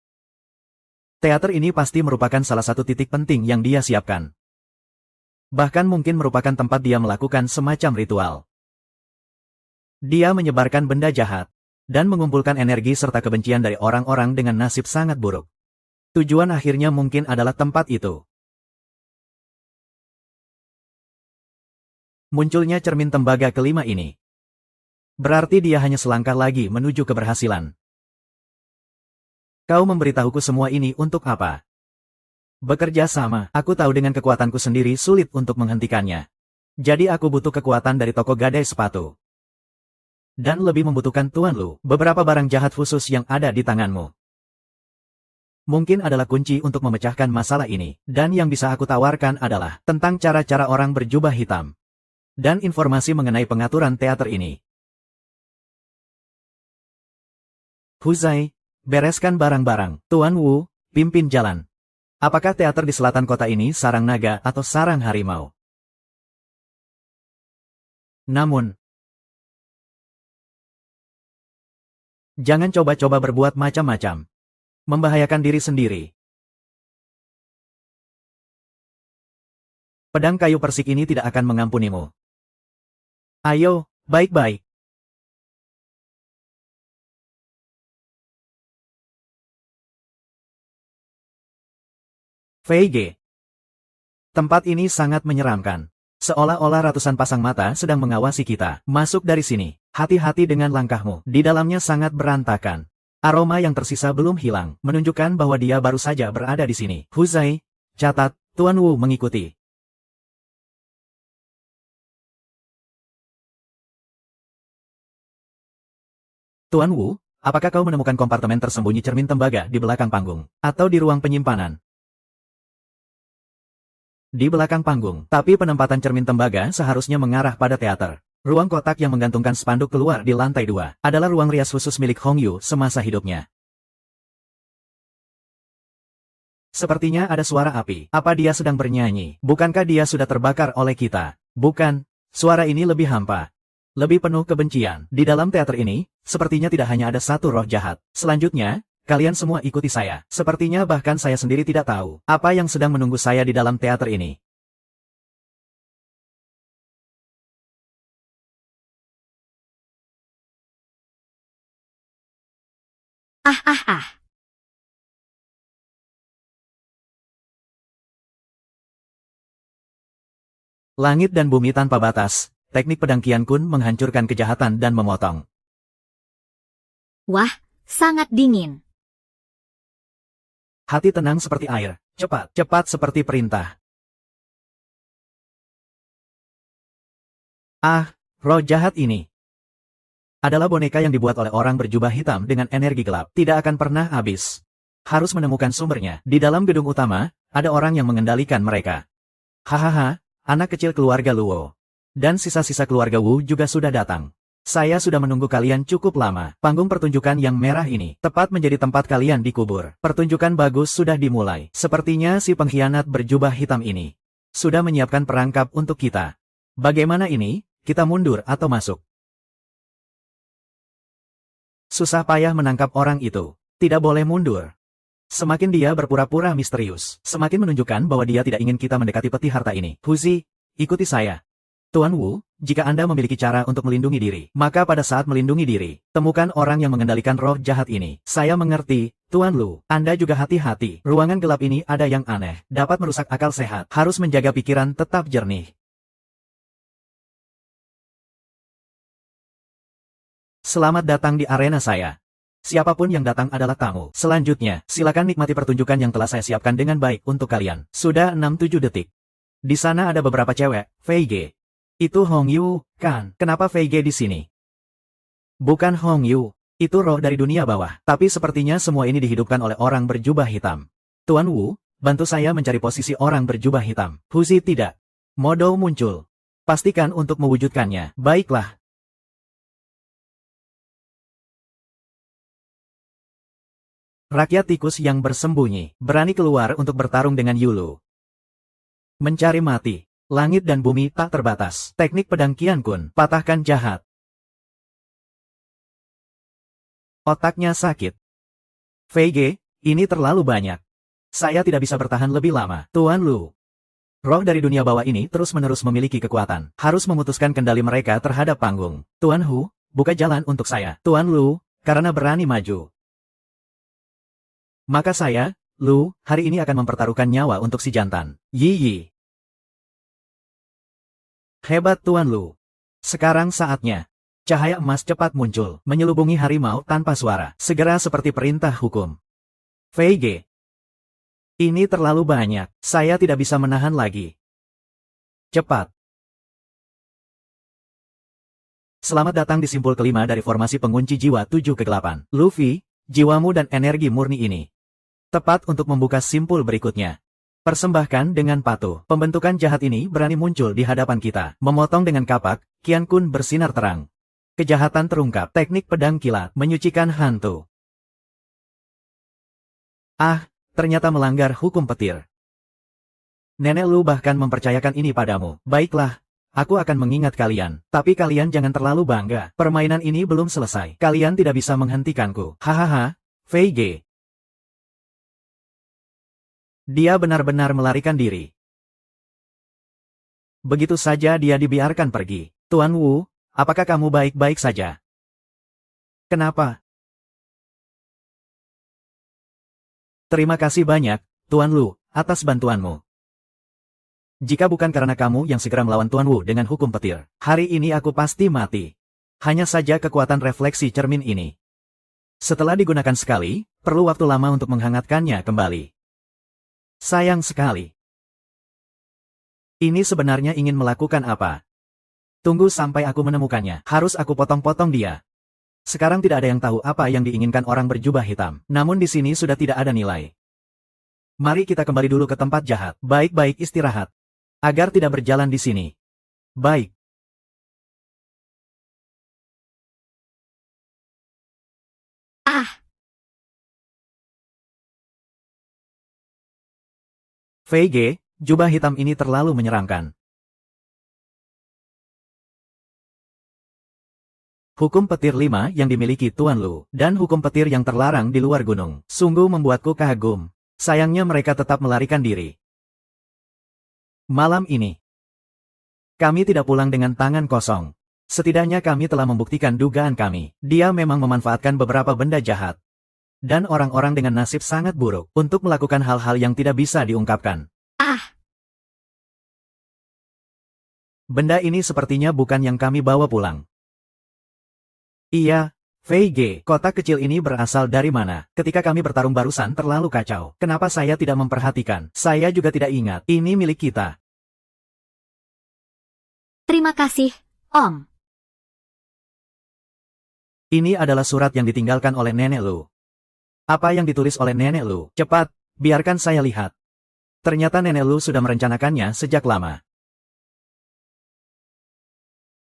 Teater ini pasti merupakan salah satu titik penting yang dia siapkan. Bahkan mungkin merupakan tempat dia melakukan semacam ritual. Dia menyebarkan benda jahat, dan mengumpulkan energi serta kebencian dari orang-orang dengan nasib sangat buruk. Tujuan akhirnya mungkin adalah tempat itu. Munculnya cermin tembaga kelima ini. Berarti dia hanya selangkah lagi menuju keberhasilan. Kau memberitahuku semua ini untuk apa? Bekerja sama, aku tahu dengan kekuatanku sendiri sulit untuk menghentikannya. Jadi aku butuh kekuatan dari toko gadai sepatu. Dan lebih membutuhkan Tuan Lu, beberapa barang jahat khusus yang ada di tanganmu. Mungkin adalah kunci untuk memecahkan masalah ini, dan yang bisa aku tawarkan adalah tentang cara-cara orang berjubah hitam. Dan informasi mengenai pengaturan teater ini. Huzai, bereskan barang-barang. Tuan Wu, pimpin jalan. Apakah teater di selatan kota ini sarang naga atau sarang harimau? Namun, jangan coba-coba berbuat macam-macam. Membahayakan diri sendiri. Pedang kayu persik ini tidak akan mengampunimu. Ayo, baik-baik. Fei Ge. Tempat ini sangat menyeramkan. Seolah-olah ratusan pasang mata sedang mengawasi kita. Masuk dari sini. Hati-hati dengan langkahmu. Di dalamnya sangat berantakan. Aroma yang tersisa belum hilang, menunjukkan bahwa dia baru saja berada di sini. Huzai, catat, Tuan Wu mengikuti. Tuan Wu, apakah kau menemukan kompartemen tersembunyi cermin tembaga di belakang panggung? Atau di ruang penyimpanan? Di belakang panggung, tapi penempatan cermin tembaga seharusnya mengarah pada teater. Ruang kotak yang menggantungkan spanduk keluar di lantai 2 adalah ruang rias khusus milik Hong Yu semasa hidupnya. Sepertinya ada suara api. Apa dia sedang bernyanyi? Bukankah dia sudah terbakar oleh kita? Bukan, suara ini lebih hampa. Lebih penuh kebencian. Di dalam teater ini, sepertinya tidak hanya ada satu roh jahat. Selanjutnya, kalian semua ikuti saya. Sepertinya bahkan saya sendiri tidak tahu apa yang sedang menunggu saya di dalam teater ini. Ah ah ah. Langit dan bumi tanpa batas, teknik pedang Qian Kun menghancurkan kejahatan dan memotong. Wah, sangat dingin. Hati tenang seperti air, cepat, cepat seperti perintah. Ah, roh jahat ini adalah boneka yang dibuat oleh orang berjubah hitam dengan energi gelap. Tidak akan pernah habis. Harus menemukan sumbernya. Di dalam gedung utama, ada orang yang mengendalikan mereka. Hahaha, anak kecil keluarga Luo. Dan sisa-sisa keluarga Wu juga sudah datang. Saya sudah menunggu kalian cukup lama. Panggung pertunjukan yang merah ini tepat menjadi tempat kalian dikubur. Pertunjukan bagus sudah dimulai. Sepertinya si pengkhianat berjubah hitam ini sudah menyiapkan perangkap untuk kita. Bagaimana ini? kita mundur atau masuk. Susah payah menangkap orang itu. Tidak boleh mundur. Semakin dia berpura-pura misterius, semakin menunjukkan bahwa dia tidak ingin kita mendekati peti harta ini. Huzi, ikuti saya. Tuan Wu, jika Anda memiliki cara untuk melindungi diri, maka pada saat melindungi diri, temukan orang yang mengendalikan roh jahat ini. Saya mengerti, Tuan Lu. Anda juga hati-hati. Ruangan gelap ini ada yang aneh, dapat merusak akal sehat. Harus menjaga pikiran tetap jernih. Selamat datang di arena saya. Siapapun yang datang adalah tamu. Selanjutnya, silakan nikmati pertunjukan yang telah saya siapkan dengan baik untuk kalian. Sudah 6-7 detik. Di sana ada beberapa cewek, Fei Ge. Itu Hong Yu, kan? Kenapa Fei Ge di sini? Bukan Hong Yu, itu roh dari dunia bawah. Tapi sepertinya semua ini dihidupkan oleh orang berjubah hitam. Tuan Wu, bantu saya mencari posisi orang berjubah hitam. Huzi tidak. Modo muncul. Pastikan untuk mewujudkannya. Baiklah. Rakyat tikus yang bersembunyi, berani keluar untuk bertarung dengan Yulu. Mencari mati. Langit dan bumi tak terbatas. Teknik pedang Qian Kun, patahkan jahat. Otaknya sakit. Fei Ge, ini terlalu banyak. Saya tidak bisa bertahan lebih lama. Tuan Lu. Roh dari dunia bawah ini terus-menerus memiliki kekuatan. Harus memutuskan kendali mereka terhadap panggung. Tuan Hu, buka jalan untuk saya. Tuan Lu, karena berani maju. Maka saya, Lu, hari ini akan mempertaruhkan nyawa untuk si jantan. Yi. Hebat Tuan Lu. Sekarang saatnya. Cahaya emas cepat muncul, menyelubungi harimau tanpa suara. Segera seperti perintah hukum. Fei Ge. Ini terlalu banyak. Saya tidak bisa menahan lagi. Cepat. Selamat datang di simpul kelima dari formasi pengunci jiwa 7 kegelapan. Luffy, jiwamu dan energi murni ini. Tepat untuk membuka simpul berikutnya. Persembahkan dengan patuh. Pembentukan jahat ini berani muncul di hadapan kita. Memotong dengan kapak, Qian Kun bersinar terang. Kejahatan terungkap. Teknik pedang kilat, menyucikan hantu. Ah, ternyata melanggar hukum petir. Nenek Lu bahkan mempercayakan ini padamu. Baiklah, aku akan mengingat kalian. Tapi kalian jangan terlalu bangga. Permainan ini belum selesai. Kalian tidak bisa menghentikanku. Hahaha, Fei Ge. Dia benar-benar melarikan diri. Begitu saja dia dibiarkan pergi. Tuan Wu, apakah kamu baik-baik saja? Kenapa? Terima kasih banyak, Tuan Lu, atas bantuanmu. Jika bukan karena kamu yang segera melawan Tuan Wu dengan hukum petir, hari ini aku pasti mati. Hanya saja kekuatan refleksi cermin ini. Setelah digunakan sekali, perlu waktu lama untuk menghangatkannya kembali. Sayang sekali. Ini sebenarnya ingin melakukan apa? Tunggu sampai aku menemukannya. Harus aku potong-potong dia. Sekarang tidak ada yang tahu apa yang diinginkan orang berjubah hitam. Namun di sini sudah tidak ada nilai. Mari kita kembali dulu ke tempat jahat. Baik-baik istirahat. Agar tidak berjalan di sini. Baik. Ah! Fei Ge, jubah hitam ini terlalu menyeramkan. Hukum petir 5 yang dimiliki Tuan Lu, dan hukum petir yang terlarang di luar gunung, sungguh membuatku kagum. Sayangnya mereka tetap melarikan diri. Malam ini, kami tidak pulang dengan tangan kosong. Setidaknya kami telah membuktikan dugaan kami. Dia memang memanfaatkan beberapa benda jahat. Dan orang-orang dengan nasib sangat buruk untuk melakukan hal-hal yang tidak bisa diungkapkan. Ah! Benda ini sepertinya bukan yang kami bawa pulang. Iya, Fei Ge, kotak kecil ini berasal dari mana? Ketika kami bertarung barusan terlalu kacau. Kenapa saya tidak memperhatikan? Saya juga tidak ingat. Ini milik kita. Terima kasih, Om. Ini adalah surat yang ditinggalkan oleh Nenek Lu. Apa yang ditulis oleh Nenek Lu? Cepat, biarkan saya lihat. Ternyata Nenek Lu sudah merencanakannya sejak lama.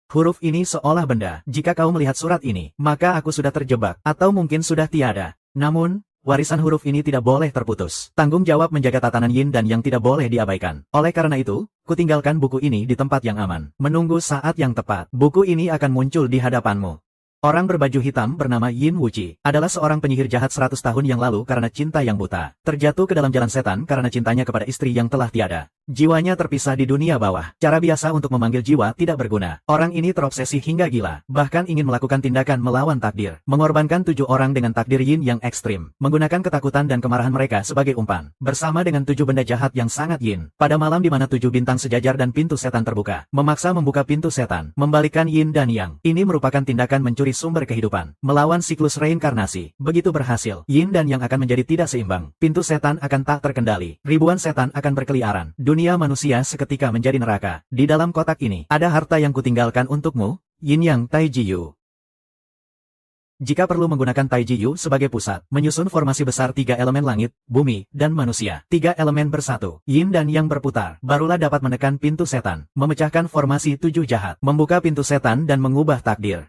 Huruf ini seolah benda. Jika kau melihat surat ini, maka aku sudah terjebak, atau mungkin sudah tiada. Namun, warisan huruf ini tidak boleh terputus. Tanggung jawab menjaga tatanan yin dan yang tidak boleh diabaikan. Oleh karena itu, kutinggalkan buku ini di tempat yang aman. Menunggu saat yang tepat, buku ini akan muncul di hadapanmu. Orang berbaju hitam bernama Yin Wuqi adalah seorang penyihir jahat 100 tahun yang lalu karena cinta yang buta. Terjatuh ke dalam jalan setan karena cintanya kepada istri yang telah tiada. Jiwanya terpisah di dunia bawah. Cara biasa untuk memanggil jiwa tidak berguna. Orang ini terobsesi hingga gila. Bahkan ingin melakukan tindakan melawan takdir. Mengorbankan 7 orang dengan takdir Yin yang ekstrim. Menggunakan ketakutan dan kemarahan mereka sebagai umpan. Bersama dengan 7 benda jahat yang sangat Yin. Pada malam di mana 7 bintang sejajar dan pintu setan terbuka. Memaksa membuka pintu setan. Membalikkan Yin dan Yang. Ini merupakan tindakan mencuri sumber kehidupan. Melawan siklus reinkarnasi. Begitu berhasil, Yin dan Yang akan menjadi tidak seimbang. Pintu setan akan tak terkendali. Ribuan setan akan berkeliaran. Dunia manusia seketika menjadi neraka. Di dalam kotak ini, ada harta yang kutinggalkan untukmu, Yin Yang Taiji Yu. Jika perlu menggunakan Taiji Yu sebagai pusat, menyusun formasi besar 3 elemen langit, bumi, dan manusia. 3 elemen bersatu, Yin dan Yang berputar, barulah dapat menekan pintu setan, memecahkan formasi 7 jahat, membuka pintu setan dan mengubah takdir.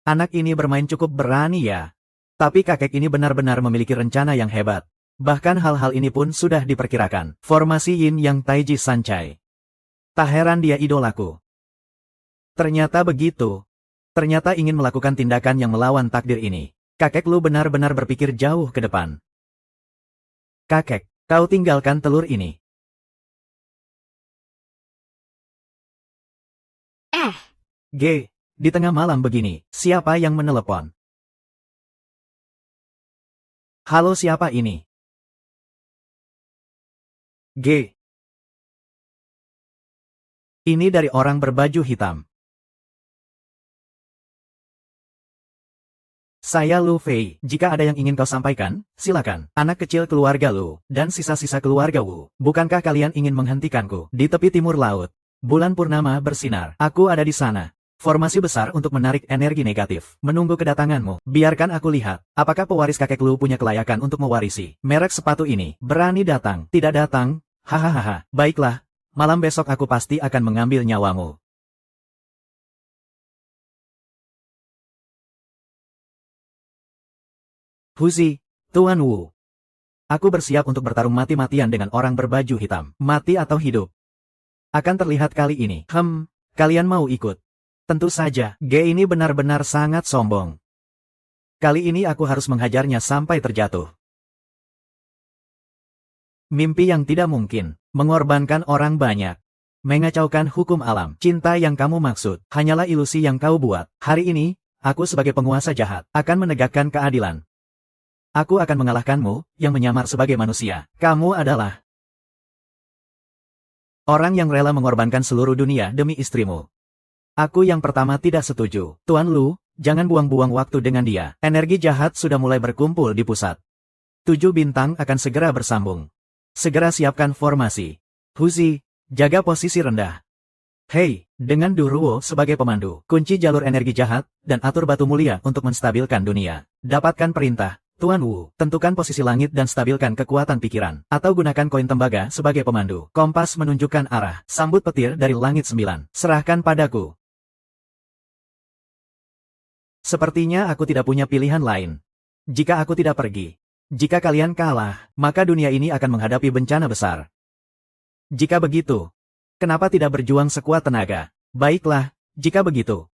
Anak ini bermain cukup berani ya. Tapi kakek ini benar-benar memiliki rencana yang hebat. Bahkan hal-hal ini pun sudah diperkirakan. Formasi Yin Yang Taiji Sancai. Tak heran dia idolaku. Ternyata begitu. Ternyata ingin melakukan tindakan yang melawan takdir ini. Kakek lu benar-benar berpikir jauh ke depan. Kakek, kau tinggalkan telur ini. G. Di tengah malam begini, siapa yang menelepon? Halo, siapa ini? G. Ini dari orang berbaju hitam. Saya Lu Fei. Jika ada yang ingin kau sampaikan, silakan. Anak kecil keluarga Lu, dan sisa-sisa keluarga Wu. Bukankah kalian ingin menghentikanku? Di tepi timur laut, bulan purnama bersinar. Aku ada di sana. Formasi besar untuk menarik energi negatif. Menunggu kedatanganmu. Biarkan aku lihat, apakah pewaris kakek Lu punya kelayakan untuk mewarisi merek sepatu ini. Berani datang, tidak datang? Hahaha. Baiklah, malam besok aku pasti akan mengambil nyawamu. Huzi, Tuan Wu. Aku bersiap untuk bertarung mati-matian dengan orang berbaju hitam. Mati atau hidup? Akan terlihat kali ini. Kalian mau ikut? Tentu saja, G ini benar-benar sangat sombong. Kali ini aku harus menghajarnya sampai terjatuh. Mimpi yang tidak mungkin, mengorbankan orang banyak, mengacaukan hukum alam. Cinta yang kamu maksud, hanyalah ilusi yang kau buat. Hari ini, aku sebagai penguasa jahat, akan menegakkan keadilan. Aku akan mengalahkanmu, yang menyamar sebagai manusia. Kamu adalah orang yang rela mengorbankan seluruh dunia demi istrimu. Aku yang pertama tidak setuju. Tuan Lu, jangan buang-buang waktu dengan dia. Energi jahat sudah mulai berkumpul di pusat. 7 bintang akan segera bersambung. Segera siapkan formasi. Huzi, jaga posisi rendah. Hei, dengan Duruo sebagai pemandu, kunci jalur energi jahat, dan atur batu mulia untuk menstabilkan dunia. Dapatkan perintah, Tuan Wu, tentukan posisi langit dan stabilkan kekuatan pikiran. Atau gunakan koin tembaga sebagai pemandu. Kompas menunjukkan arah. Sambut petir dari langit 9. Serahkan padaku. Sepertinya aku tidak punya pilihan lain. Jika aku tidak pergi, jika kalian kalah, maka dunia ini akan menghadapi bencana besar. Jika begitu, kenapa tidak berjuang sekuat tenaga? Baiklah, jika begitu.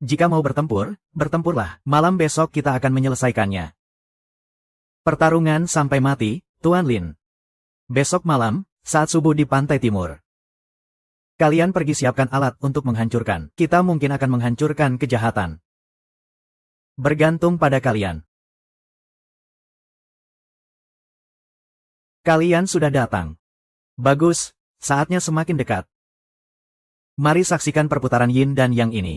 Jika mau bertempur, bertempurlah. Malam besok kita akan menyelesaikannya. Pertarungan sampai mati, Tuan Lin. Besok malam, saat subuh di pantai timur. Kalian pergi siapkan alat untuk menghancurkan. Kita mungkin akan menghancurkan kejahatan. Bergantung pada kalian. Kalian sudah datang. Bagus, saatnya semakin dekat. Mari saksikan perputaran Yin dan Yang ini.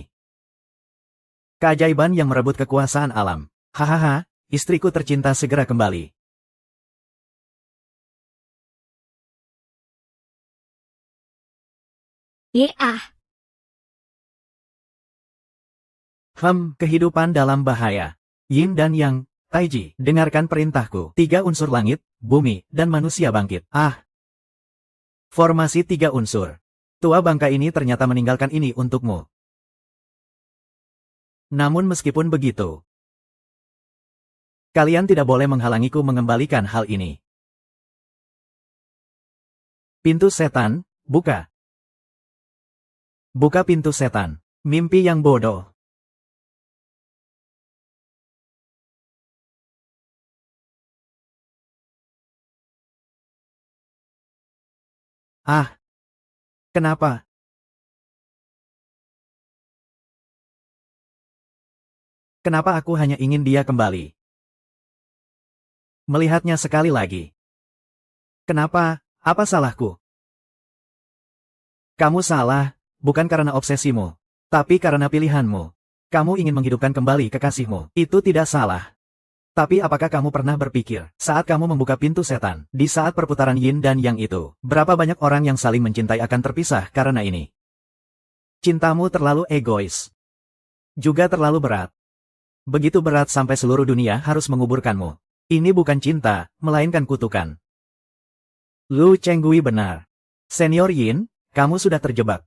Keajaiban yang merebut kekuasaan alam. Hahaha, istriku tercinta segera kembali. Kehidupan dalam bahaya. Yin dan Yang, Taiji, dengarkan perintahku. 3 unsur langit, bumi, dan manusia bangkit. Formasi 3 unsur. Tua bangka ini ternyata meninggalkan ini untukmu. Namun meskipun begitu, Kalian tidak boleh menghalangiku mengembalikan hal ini. Pintu setan, buka. Buka pintu setan. Mimpi yang bodoh. Ah. Kenapa? Kenapa aku hanya ingin dia kembali? Melihatnya sekali lagi. Kenapa? Apa salahku? Kamu salah, bukan karena obsesimu, tapi karena pilihanmu. Kamu ingin menghidupkan kembali kekasihmu. Itu tidak salah. Tapi apakah kamu pernah berpikir, saat kamu membuka pintu setan, di saat perputaran yin dan yang itu, berapa banyak orang yang saling mencintai akan terpisah karena ini? Cintamu terlalu egois. Juga terlalu berat. Begitu berat sampai seluruh dunia harus menguburkanmu. Ini bukan cinta, melainkan kutukan. Lu Chenggui benar. Senior Yin, kamu sudah terjebak.